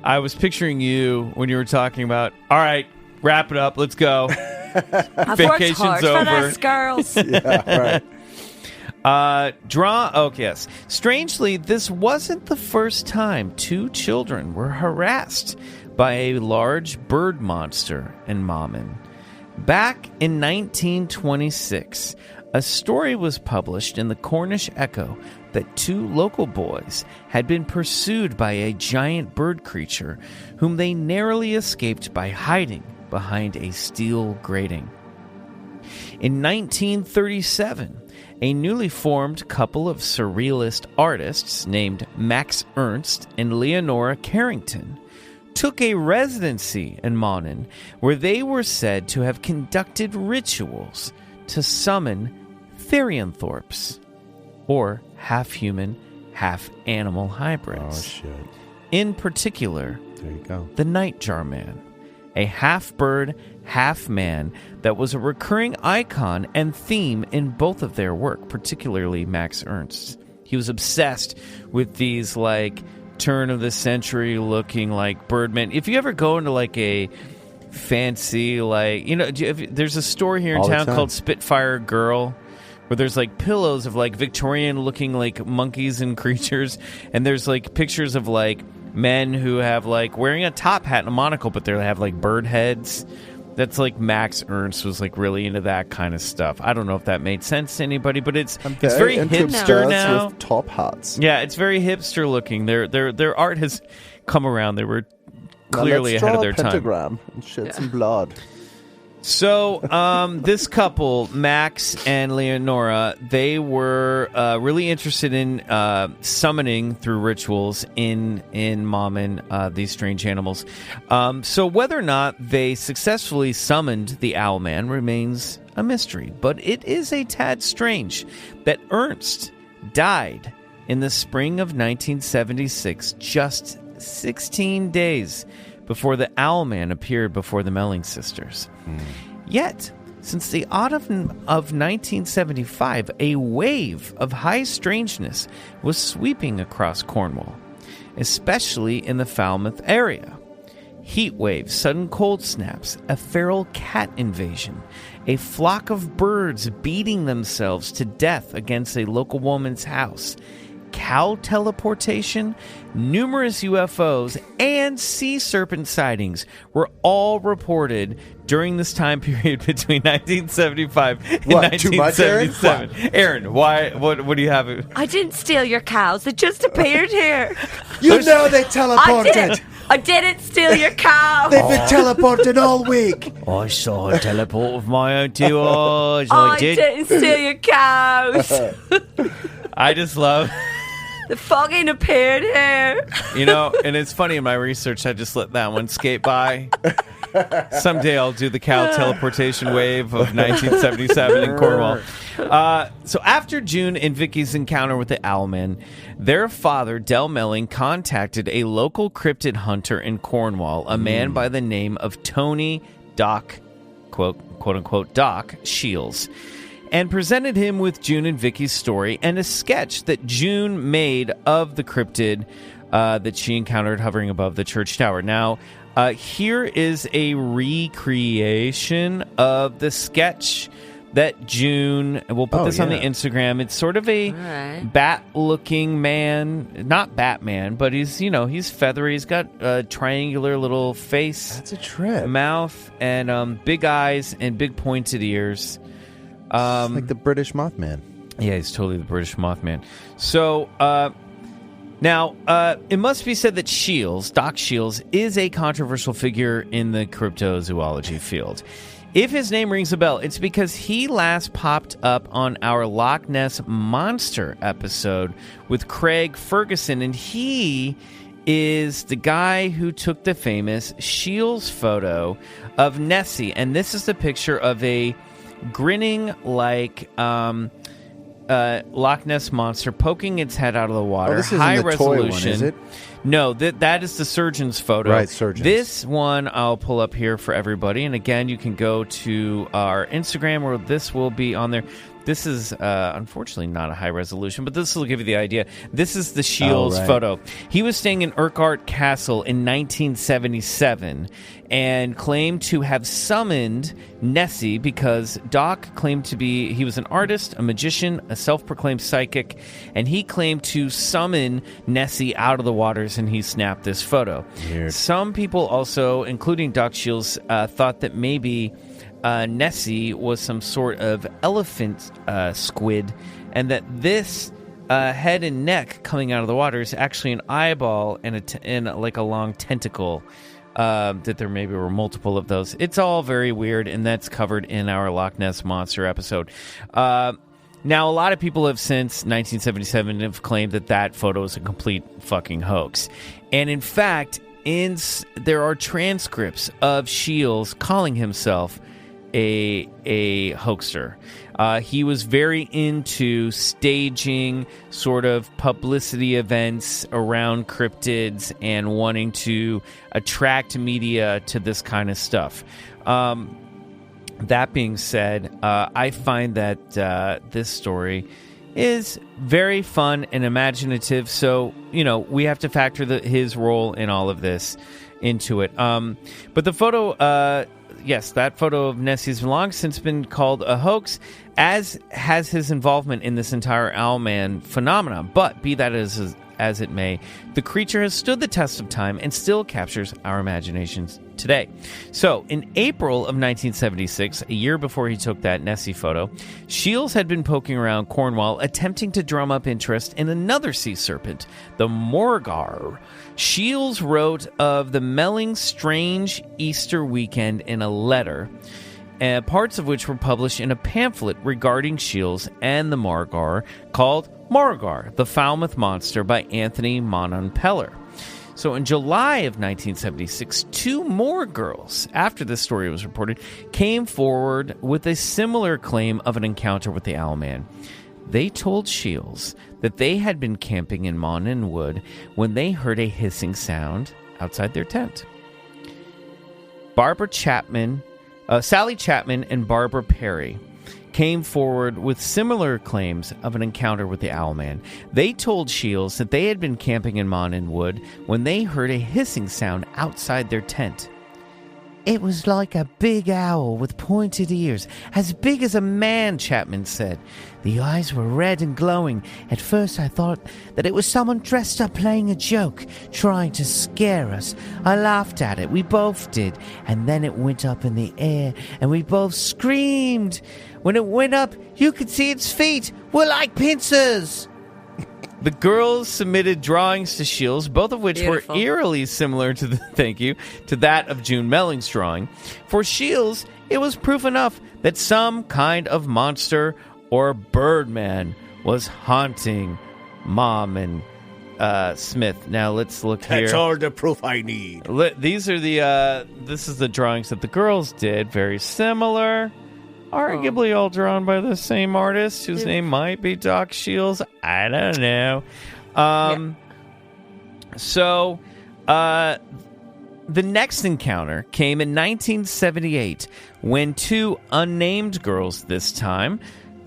B: I was picturing you when you were talking about, all right, wrap it up, let's go.
E: I've
B: Vacation's
E: worked hard
B: over.
E: for us, girls.
C: Yeah, right.
B: Yes. Strangely, this wasn't the first time two children were harassed by a large bird monster in Mommin. Back in 1926, a story was published in the Cornish Echo that two local boys had been pursued by a giant bird creature whom they narrowly escaped by hiding behind a steel grating. In 1937, a newly formed couple of surrealist artists named Max Ernst and Leonora Carrington took a residency in Monmouth where they were said to have conducted rituals to summon therianthropes, or half-human, half-animal hybrids.
C: Oh, shit.
B: In particular,
C: There you go.
B: the Nightjar Man, a half-bird, half-man that was a recurring icon and theme in both of their work, particularly Max Ernst. He was obsessed with these, turn-of-the-century looking, birdmen. If you ever go into, a fancy, there's a store here in
C: All the
B: town
C: time.
B: called Spitfire Girl, where there's pillows of Victorian looking monkeys and creatures, and there's pictures of men who have wearing a top hat and a monocle, but they have bird heads. That's Max Ernst was really into that kind of stuff. I don't know if that made sense to anybody, but it's very hipster now.
C: With top hats.
B: Yeah, it's very hipster looking. Their art has come around. They were clearly ahead of their time.
C: Pentagram and shed some blood.
B: So, this couple, Max and Leonora, they were really interested in summoning through rituals in Mommin these strange animals. So whether or not they successfully summoned the Owlman remains a mystery. But it is a tad strange that Ernst died in the spring of 1976, just 16 days before the Owlman appeared before the Melling sisters. Yet, since the autumn of 1975, a wave of high strangeness was sweeping across Cornwall, especially in the Falmouth area. Heat waves, sudden cold snaps, a feral cat invasion, a flock of birds beating themselves to death against a local woman's house, cow teleportation, numerous UFOs, and sea serpent sightings were all reported during this time period between 1975 and
C: What, too much, Aaron?
B: 1977. Aaron, why? What do you have?
E: I didn't steal your cows. They just appeared here.
C: You know they
E: I
C: teleported.
E: didn't steal your cows.
C: They've been teleported all week.
B: I saw a teleport with my own two eyes.
E: I didn't steal your cows.
B: I just love...
E: They fucking appeared here.
B: You know, and it's funny in my research, I just let that one skate by. Someday I'll do the cow teleportation wave of 1977 in Cornwall. So after June and Vicky's encounter with the Owlman, their father, Del Melling, contacted a local cryptid hunter in Cornwall, a man by the name of Tony Doc, quote unquote, Doc Shields, and presented him with June and Vicky's story and a sketch that June made of the cryptid that she encountered hovering above the church tower. Now, here is a recreation of the sketch that June... We'll put this on the Instagram. It's sort of a bat-looking man. Not Batman, but he's feathery. He's got a triangular little face.
C: That's a trip.
B: Mouth and big eyes and big pointed ears.
C: Like the British Mothman.
B: Yeah, he's totally the British Mothman. So, now, it must be said that Doc Shields, is a controversial figure in the cryptozoology field. If his name rings a bell, it's because he last popped up on our Loch Ness Monster episode with Craig Ferguson, and he is the guy who took the famous Shields photo of Nessie, and this is the picture of a grinning like Loch Ness monster poking its head out of the water.
C: Oh, this isn't
B: high
C: the
B: resolution.
C: toy one, is it?
B: No, that is the surgeon's photo.
C: Right, surgeon's.
B: This one I'll pull up here for everybody. And again, you can go to our Instagram where this will be on there. This is unfortunately not a high resolution, but this will give you the idea. This is the Shields photo. He was staying in Urquhart Castle in 1977 and claimed to have summoned Nessie because Doc claimed he was an artist, a magician, a self-proclaimed psychic, and he claimed to summon Nessie out of the waters, and he snapped this photo.
C: Weird.
B: Some people also, including Doc Shields, thought that maybe Nessie was some sort of elephant squid, and that this head and neck coming out of the water is actually an eyeball and like a long tentacle. That there maybe were multiple of those. It's all very weird, and that's covered in our Loch Ness Monster episode. Now, a lot of people have since 1977 have claimed that photo is a complete fucking hoax, and in fact, there are transcripts of Shields calling himself a hoaxer. He was very into staging sort of publicity events around cryptids and wanting to attract media to this kind of stuff. That being said, I find that this story is very fun and imaginative, so, we have to factor his role in all of this into it. But the photo... yes, that photo of Nessie has long since been called a hoax, as has his involvement in this entire Owlman phenomenon. But be that as it may, the creature has stood the test of time and still captures our imaginations today. So, in April of 1976, a year before he took that Nessie photo, Shields had been poking around Cornwall, attempting to drum up interest in another sea serpent, the Morgar. Shields wrote of the Melling's strange Easter weekend in a letter, parts of which were published in a pamphlet regarding Shields and the Morgar called Morgar, the Falmouth Monster by Anthony Mononpeller. So in July of 1976, two more girls, after this story was reported, came forward with a similar claim of an encounter with the Owlman. They told Shields that they had been camping in Monin Wood when they heard a hissing sound outside their tent. Sally Chapman and Barbara Perry came forward with similar claims of an encounter with the Owlman. They told Shields that they had been camping in Monin Wood when they heard a hissing sound outside their tent. It was like a big owl with pointed ears, as big as a man, Chapman said. The eyes were red and glowing. At first I thought that it was someone dressed up playing a joke, trying to scare us. I laughed at it. We both did. And then it went up in the air, and we both screamed. When it went up, you could see its feet were like pincers. The girls submitted drawings to Shields, both of which
E: Beautiful.
B: were eerily similar to that of June Melling's drawing. For Shields, it was proof enough that some kind of monster or birdman was haunting Mom and Smith. Now let's look here.
A: That's all the proof I need.
B: These are this is the drawings that the girls did. Very similar. Arguably all drawn by the same artist whose name might be Doc Shields. I don't know. So, the next encounter came in 1978 when two unnamed girls this time,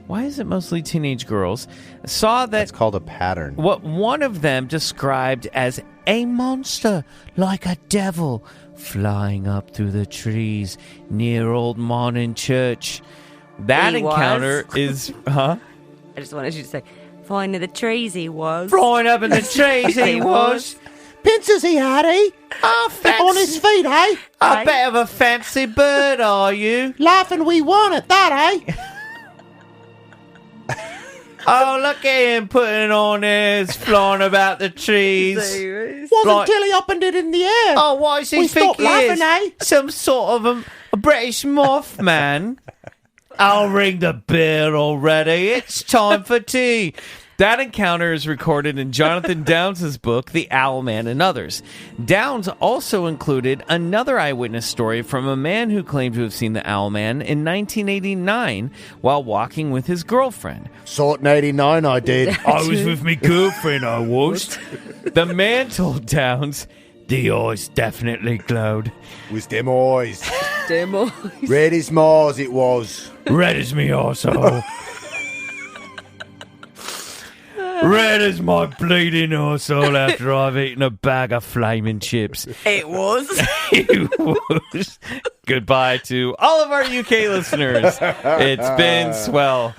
B: why is it mostly teenage girls, saw that
C: That's called a pattern.
B: what one of them described as a monster like a devil flying up through the trees near Old Monin Church. That
E: He was?
B: encounter is, huh?
E: I just wanted you to say, flying to the trees he was.
B: Flying up in the trees he was.
A: Pincers he had, eh?
B: Oh,
A: On his feet, eh?
B: a bit of a fancy bird, are you?
A: Laughing we won at that, eh?
B: Oh, look at him putting on his flying about the trees.
A: Wasn't
B: Like-
A: till he opened it in the air.
B: Oh, what does he
A: We
B: think
A: stopped
B: he is?
A: laughing, eh?
B: Some sort of a British Mothman? I'll ring the bell already. It's time for tea. That encounter is recorded in Jonathan Downes' book, The Owlman and Others. Downes also included another eyewitness story from a man who claimed to have seen the Owlman in 1989 while walking with his girlfriend.
A: Sort in 89 I did.
B: I was with my girlfriend, I was. The man told Downes, the eyes definitely glowed.
A: Was them eyes.
E: Demo.
A: Red as Mars it was.
B: Red as me arsehole. Red as my bleeding arsehole after I've eaten a bag of flaming chips.
E: It was.
B: It was. Goodbye to all of our UK listeners. It's been swell.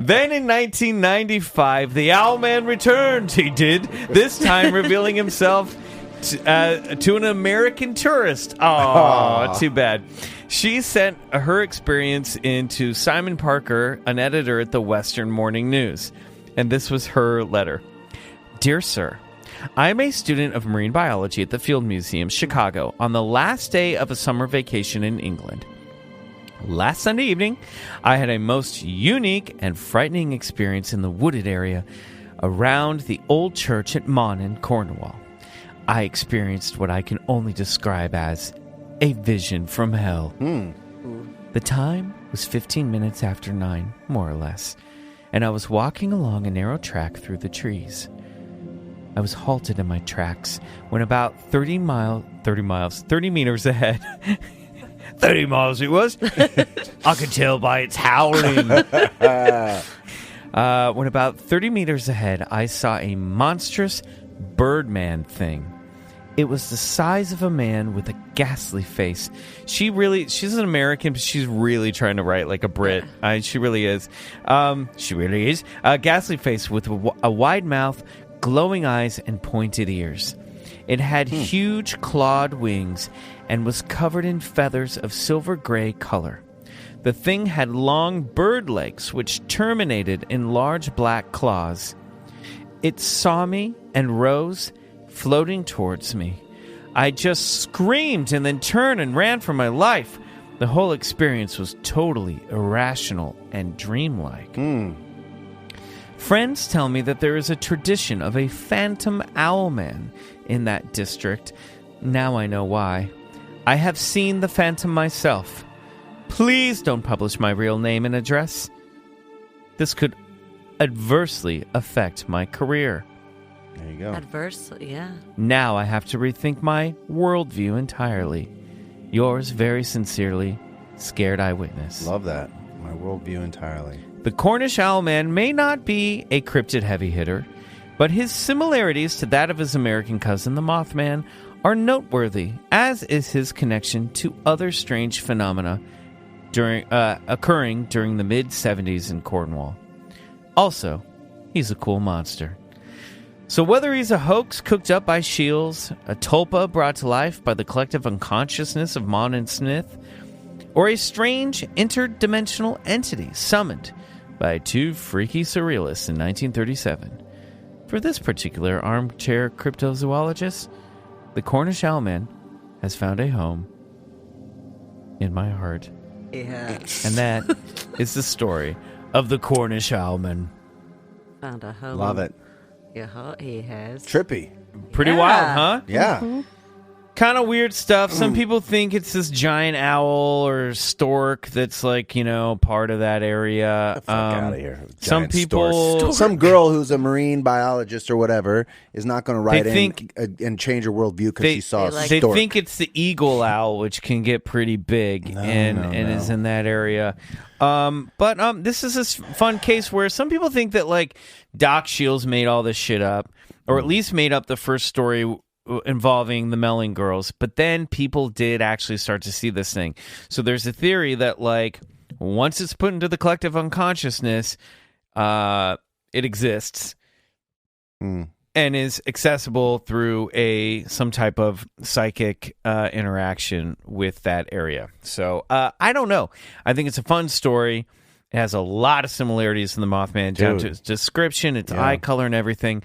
B: Then in 1995, the Owlman returned. He did. This time revealing himself to an American tourist. Oh, too bad. She sent her experience into Simon Parker, an editor at the Western Morning News. And this was her letter. Dear Sir, I am a student of marine biology at the Field Museum, Chicago, on the last day of a summer vacation in England. Last Sunday evening, I had a most unique and frightening experience in the wooded area around the old church at Monin, Cornwall. I experienced what I can only describe as a vision from hell. The time was 15 minutes after 9, more or less, and I was walking along a narrow track through the trees. I was halted in my tracks when about 30 meters ahead. 30 miles it was. I could tell by its howling. When about 30 meters ahead, I saw a monstrous birdman thing. It was the size of a man with a ghastly face. She's an American, but she's really trying to write like a Brit. She really is. She really is. A ghastly face with a wide mouth, glowing eyes, and pointed ears. It had huge clawed wings and was covered in feathers of silver gray color. The thing had long bird legs, which terminated in large black claws. It saw me and rose, floating towards me. I just screamed and then turned and ran for my life. The whole experience was totally irrational and dreamlike. Friends tell me that there is a tradition of a phantom owlman in that district. Now I know why. I have seen the phantom myself. Please don't publish my real name and address. This could adversely affect my career.
C: There you go.
E: Adversely, yeah.
B: Now I have to rethink my worldview entirely. Yours very sincerely, Scared Eyewitness.
C: Love that. My worldview entirely.
B: The Cornish Owlman may not be a cryptid heavy hitter, but his similarities to that of his American cousin, the Mothman, are noteworthy, as is his connection to other strange phenomena occurring during the mid-70s in Cornwall. Also, he's a cool monster. So whether he's a hoax cooked up by Shields, a tulpa brought to life by the collective unconsciousness of Mon and Smith, or a strange interdimensional entity summoned by two freaky surrealists in 1937, for this particular armchair cryptozoologist, the Cornish Owlman has found a home in my heart.
E: Yeah.
B: And that is the story of the Cornish Owlman.
E: Found a home.
C: Love it.
E: Yeah, he has.
C: Trippy.
B: Pretty
E: Yeah.
B: wild, huh?
C: Yeah.
B: Kind of weird stuff. Some people think it's this giant owl or stork that's like, part of that area.
C: Fuck out of here.
B: Some
C: Giant
B: people...
C: stork. Some girl who's a marine biologist or whatever is not going to write
B: They think-
C: and change her worldview because she saw a
B: They
C: stork.
B: think it's the eagle owl, which can get pretty big and is in that area. But this is a fun case where some people think that like Doc Shields made all this shit up, or at least made up the first story involving the Melling girls. But then people did actually start to see this thing. So there's a theory that like once it's put into the collective unconsciousness, it exists. And is accessible through some type of psychic interaction with that area. So I don't know. I think it's a fun story. It has a lot of similarities in the Mothman, down to its description, its eye color, and everything.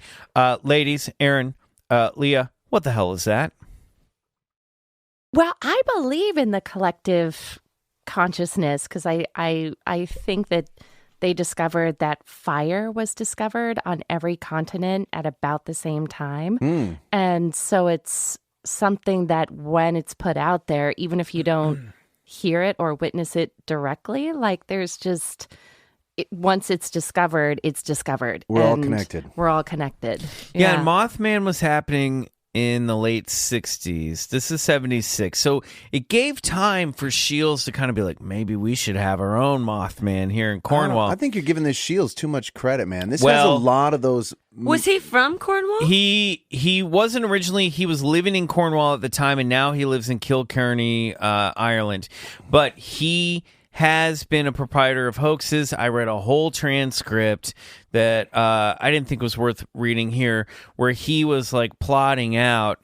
B: Ladies, Erin, Leah, what the hell is that?
F: Well, I believe in the collective consciousness because I think that they discovered that fire was discovered on every continent at about the same time. And so it's something that when it's put out there, even if you don't hear it or witness it directly, like there's just... once it's discovered, it's discovered.
C: We're all connected.
F: We're all connected.
B: Yeah, and Mothman was happening in the late 60s. This is 76. So it gave time for Shields to kind of be like, maybe we should have our own Mothman here in Cornwall.
C: I think you're giving this Shields too much credit, man. This has a lot of those...
E: Was he from Cornwall?
B: He wasn't originally. He was living in Cornwall at the time, and now he lives in Kilkenny, Ireland. But he has been a proprietor of hoaxes. I read a whole transcript that I didn't think was worth reading here, where he was like plotting out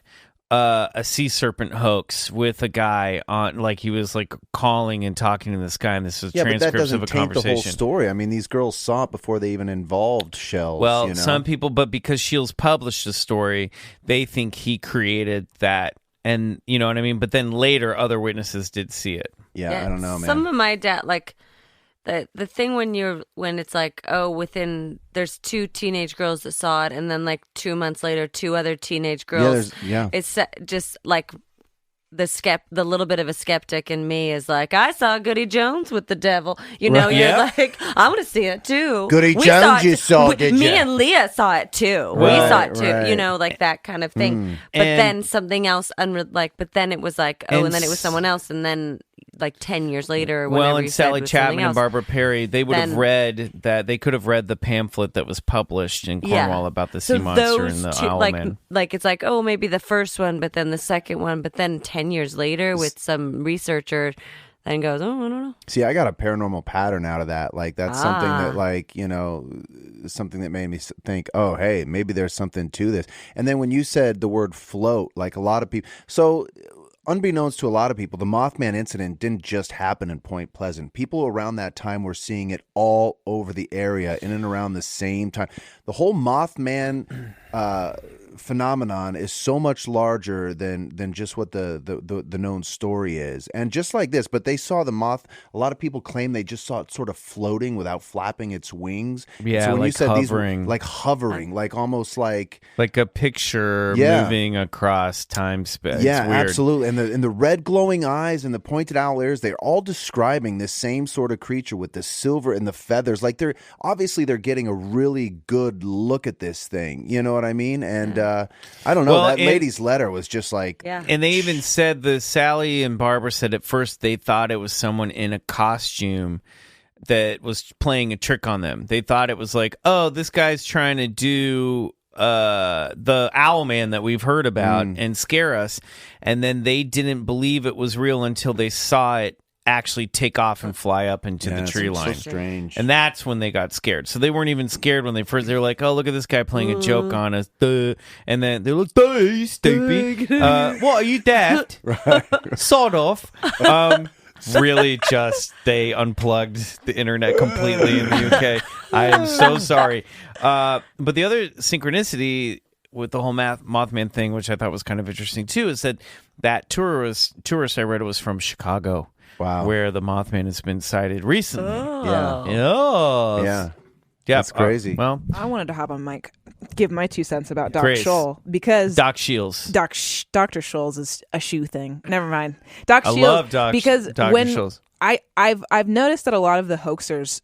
B: a sea serpent hoax with a guy on, like he was like calling and talking to this guy, and this was transcripts
C: but that doesn't
B: of a
C: taint
B: conversation.
C: the whole story. I mean, these girls saw it before they even involved Shells.
B: Well, some people, but because Shields published the story, they think he created that. And you know what I mean? But then later, other witnesses did see it.
C: Yeah, I don't know, man.
E: Some of my dad, like the thing when it's like, there's two teenage girls that saw it, and then like 2 months later, two other teenage girls. It's just like the little bit of a skeptic in me is like, I saw Goody Jones with the devil. You're like, I want to see it too.
C: Goody Jones, you saw, did you?
E: Me and Leah saw it too. We saw it too. Like that kind of thing. But then something else, but then it was like, and then it was someone else, and then like 10 years later. Or
B: well,
E: you
B: and
E: said
B: Sally
E: was something
B: Chapman and
E: else.
B: Barbara Perry, they would have read that. They could have read the pamphlet that was published in Cornwall about the sea monster and the Owlman.
E: Like it's like, maybe the first one, but then the second one, but then 10 years later with some researcher then goes, I don't know.
C: See, I got a paranormal pattern out of that. Like that's something that, like, something that made me think, oh, hey, maybe there's something to this. And then when you said the word float, like a lot of people, so unbeknownst to a lot of people, the Mothman incident didn't just happen in Point Pleasant. People around that time were seeing it all over the area in and around the same time. The whole Mothman phenomenon is so much larger than just what the known story is. And just like this, but they saw the moth. A lot of people claim they just saw it sort of floating without flapping its wings.
B: Yeah,
C: so when
B: like
C: you said
B: hovering.
C: like hovering, like almost like
B: a picture
C: Yeah.
B: moving across time space.
C: yeah,
B: It's weird.
C: absolutely. And the red glowing eyes and the pointed owl ears, they're all describing this same sort of creature with the silver and the feathers. Like they're getting a really good look at this thing. You know what I mean? And I don't know.
B: Well,
C: That lady's letter was just like,
E: Yeah.
B: And they even said Sally and Barbara said at first they thought it was someone in a costume that was playing a trick on them. They thought it was like, oh, this guy's trying to do the Owlman that we've heard about and scare us. And then they didn't believe it was real until they saw it actually take off and fly up into the tree line.
C: So strange.
B: And that's when they got scared. So they weren't even scared when they were like, oh, look at this guy playing a joke on us. Duh. And then they're like, duh, you stupid. What, are you daft? Sort of. Really just, they unplugged the internet completely in the UK. I am so sorry. But the other synchronicity with the whole Mothman thing, which I thought was kind of interesting too, is that tourist I read was from Chicago.
C: Wow.
B: Where the Mothman has been sighted recently.
C: Yeah.
B: Yes.
C: Yeah.
B: Yeah.
C: That's crazy.
B: Well,
G: I wanted to hop on mic, give my 2 cents about Doc
B: Grace.
G: Scholl because
B: Doc Shields.
G: Dr. Scholl's is a shoe thing. Never mind. Doc
B: I
G: Shields,
B: love Dr.
G: because
B: Dr.
G: when
B: Scholl's.
G: I've noticed that a lot of the hoaxers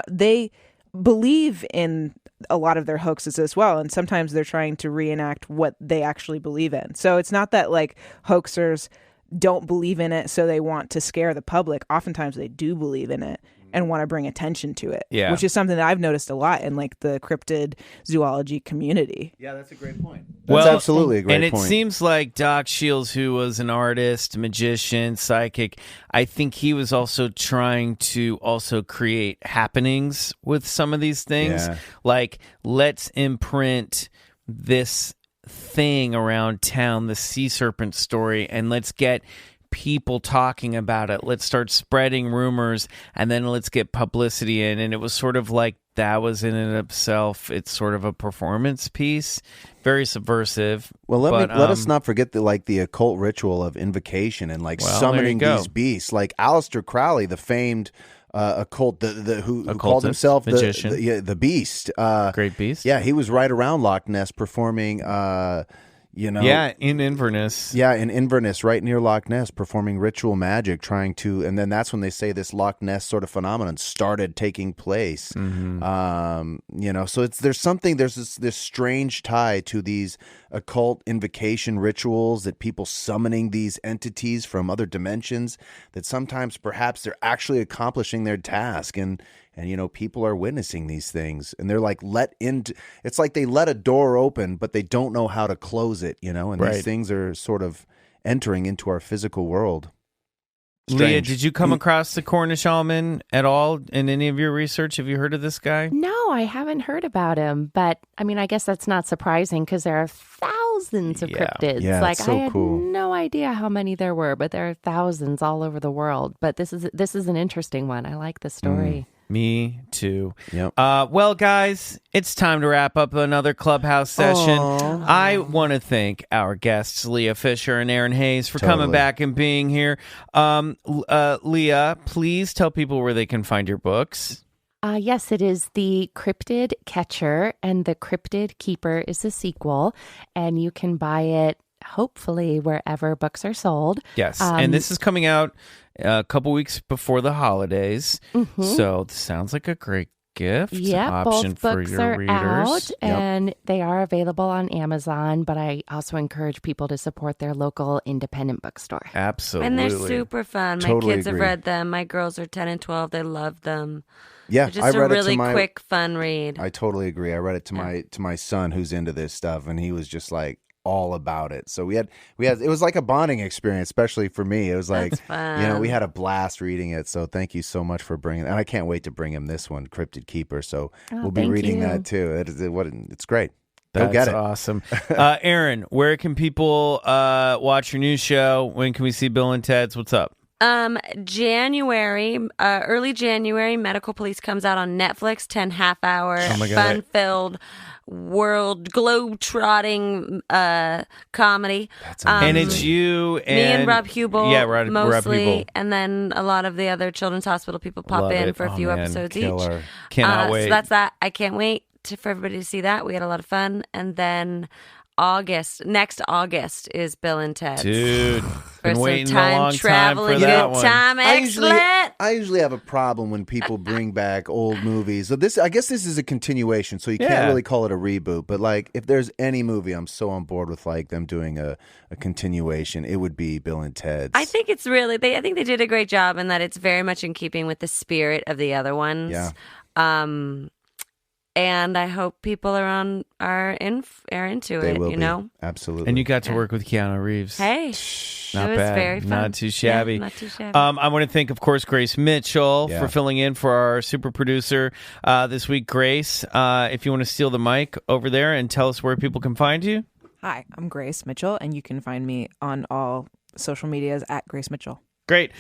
G: they believe in a lot of their hoaxes as well, and sometimes they're trying to reenact what they actually believe in. So it's not that like hoaxers don't believe in it so they want to scare the public. Oftentimes they do believe in it and want to bring attention to it, which is something that I've noticed a lot in like the cryptid zoology community.
C: Yeah, that's a great point.
B: Well,
C: That's absolutely a great
B: and
C: point.
B: it seems like Doc Shields, who was an artist, magician, psychic, I think he was also trying to also create happenings with some of these things.
C: Yeah.
B: Like, let's imprint this thing around town, the sea serpent story, and let's get people talking about it. Let's start spreading rumors, and then let's get publicity in. And it was sort of like that was in and of itself. It's sort of a performance piece, very subversive.
C: Well, let us not forget the occult ritual of invocation and summoning
B: there you go.
C: these beasts. Like Aleister Crowley, the famed occult, who called
B: Occultist,
C: himself
B: magician.
C: the Beast.
B: Great beast.
C: Yeah, he was right around Loch Ness performing.
B: Yeah, in Inverness.
C: Yeah, in Inverness, right near Loch Ness, performing ritual magic, and then that's when they say this Loch Ness sort of phenomenon started taking place.
B: Mm-hmm.
C: So there's this strange tie to these occult invocation rituals, that people summoning these entities from other dimensions, that sometimes perhaps they're actually accomplishing their task, and people are witnessing these things, and they're like it's like they let a door open, but they don't know how to close it, and these things are sort of entering into our physical world.
B: Leah, did you come across the Cornish Owlman at all in any of your research? Have you heard of this guy?
F: No, I haven't heard about him, but I mean, I guess that's not surprising because there are thousands of cryptids.
C: Yeah,
F: like
C: it's so
F: I had
C: cool.
F: no idea how many there were, but there are thousands all over the world. But this is an interesting one. I like the story.
B: Me too.
C: Yep.
B: Well, guys, it's time to wrap up another Clubhouse session.
C: Aww.
B: I want to thank our guests, Lija Fisher and ERINN Hayes, for coming
C: Totally.
B: back and being here. Leah, please tell people where they can find your books.
F: Yes, it is the Cryptid Catcher, and the Cryptid Keeper is the sequel, and you can buy it hopefully wherever books are sold.
B: Yes, and this is coming out a couple weeks before the holidays, so this sounds like a great gift option
F: both
B: for
F: books
B: your
F: are
B: readers.
F: out, and they are available on Amazon, but I also encourage people to support their local independent bookstore.
B: Absolutely.
E: And they're super fun. My
C: Totally
E: kids have
C: agree.
E: read them. My girls are 10 and 12. They love them.
C: Yeah,
E: They're
C: I
E: just a
C: read
E: really
C: it to my
E: quick, fun read.
C: I totally agree. I read it to my son who's into this stuff, and he was just like all about it. So we had it was like a bonding experience, especially for me. It was like,
E: That's fun.
C: we had a blast reading it. So thank you so much for bringing, and I can't wait to bring him this one, Cryptid Keeper. So we'll be
F: thank
C: reading
F: you.
C: that too. It's great.
B: That's
C: Go get it.
B: awesome. ERINN, where can people watch your new show? When can we see Bill and Ted's? What's up?
E: January, early January, Medical Police comes out on Netflix, 10 half-hour,
B: Oh my God.
E: fun-filled world globe-trotting comedy.
B: And it's you and
E: me and Rob Hubel, mostly,
B: Rob Hubel.
E: and then a lot of the other Children's Hospital people pop
B: Love
E: in
B: it.
E: for a few episodes
C: Killer.
E: each.
B: Cannot wait.
E: So that's that. I can't wait for everybody to see that. We had a lot of fun, and then next August is Bill and Ted's.
B: Dude, been
E: some
B: waiting a
E: time
B: long time
E: traveling,
B: for that
E: good
B: one.
E: time, excellent.
C: I usually have a problem when people bring back old movies. So I guess this is a continuation, so you
B: Yeah.
C: can't really call it a reboot. But like, if there's any movie I'm so on board with, like them doing a continuation, it would be Bill and Ted's.
E: I think it's really. I think they did a great job in that it's very much in keeping with the spirit of the other ones.
C: Yeah.
E: And I hope people are into
C: They
E: it.
C: will
E: You
C: be.
E: know.
C: Absolutely.
B: And you got to work with Keanu Reeves.
E: Hey,
B: Not
E: it was
B: bad.
E: very fun.
B: Not too shabby.
E: Yeah, not too shabby.
B: I want to thank, of course, Grace Mitchell
C: Yeah.
B: for filling in for our super producer this week. Grace, if you want to steal the mic over there and tell us where people can find you.
G: Hi, I'm Grace Mitchell, and you can find me on all social medias at Grace Mitchell.
B: Great.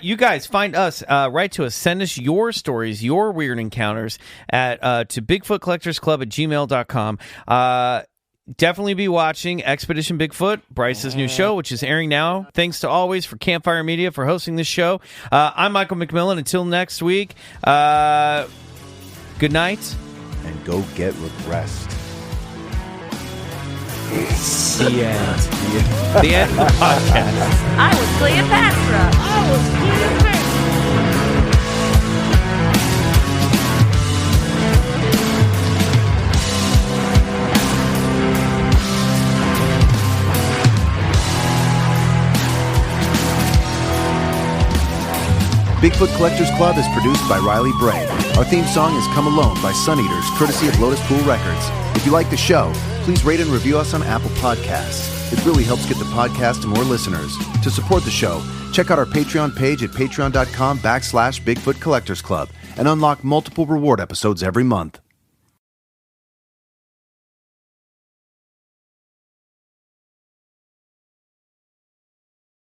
B: You guys find us, write to us, send us your stories, your weird encounters to BigfootCollectorsClub@gmail.com. Definitely be watching Expedition Bigfoot, Bryce's new show, which is airing now. Thanks to Always for Campfire Media for hosting this show. I'm Michael McMillan. Until next week, good night.
C: And go get rest.
B: The end. The end of the podcast.
E: I was Cleopatra.
C: Bigfoot Collectors Club is produced by Riley Bray. Our theme song is Come Alone by Suneaters, courtesy of Lotuspool Records. If you like the show, please rate and review us on Apple Podcasts. It really helps get the podcast to more listeners. To support the show, check out our Patreon page at patreon.com/Bigfoot Collectors Club and unlock multiple reward episodes every month.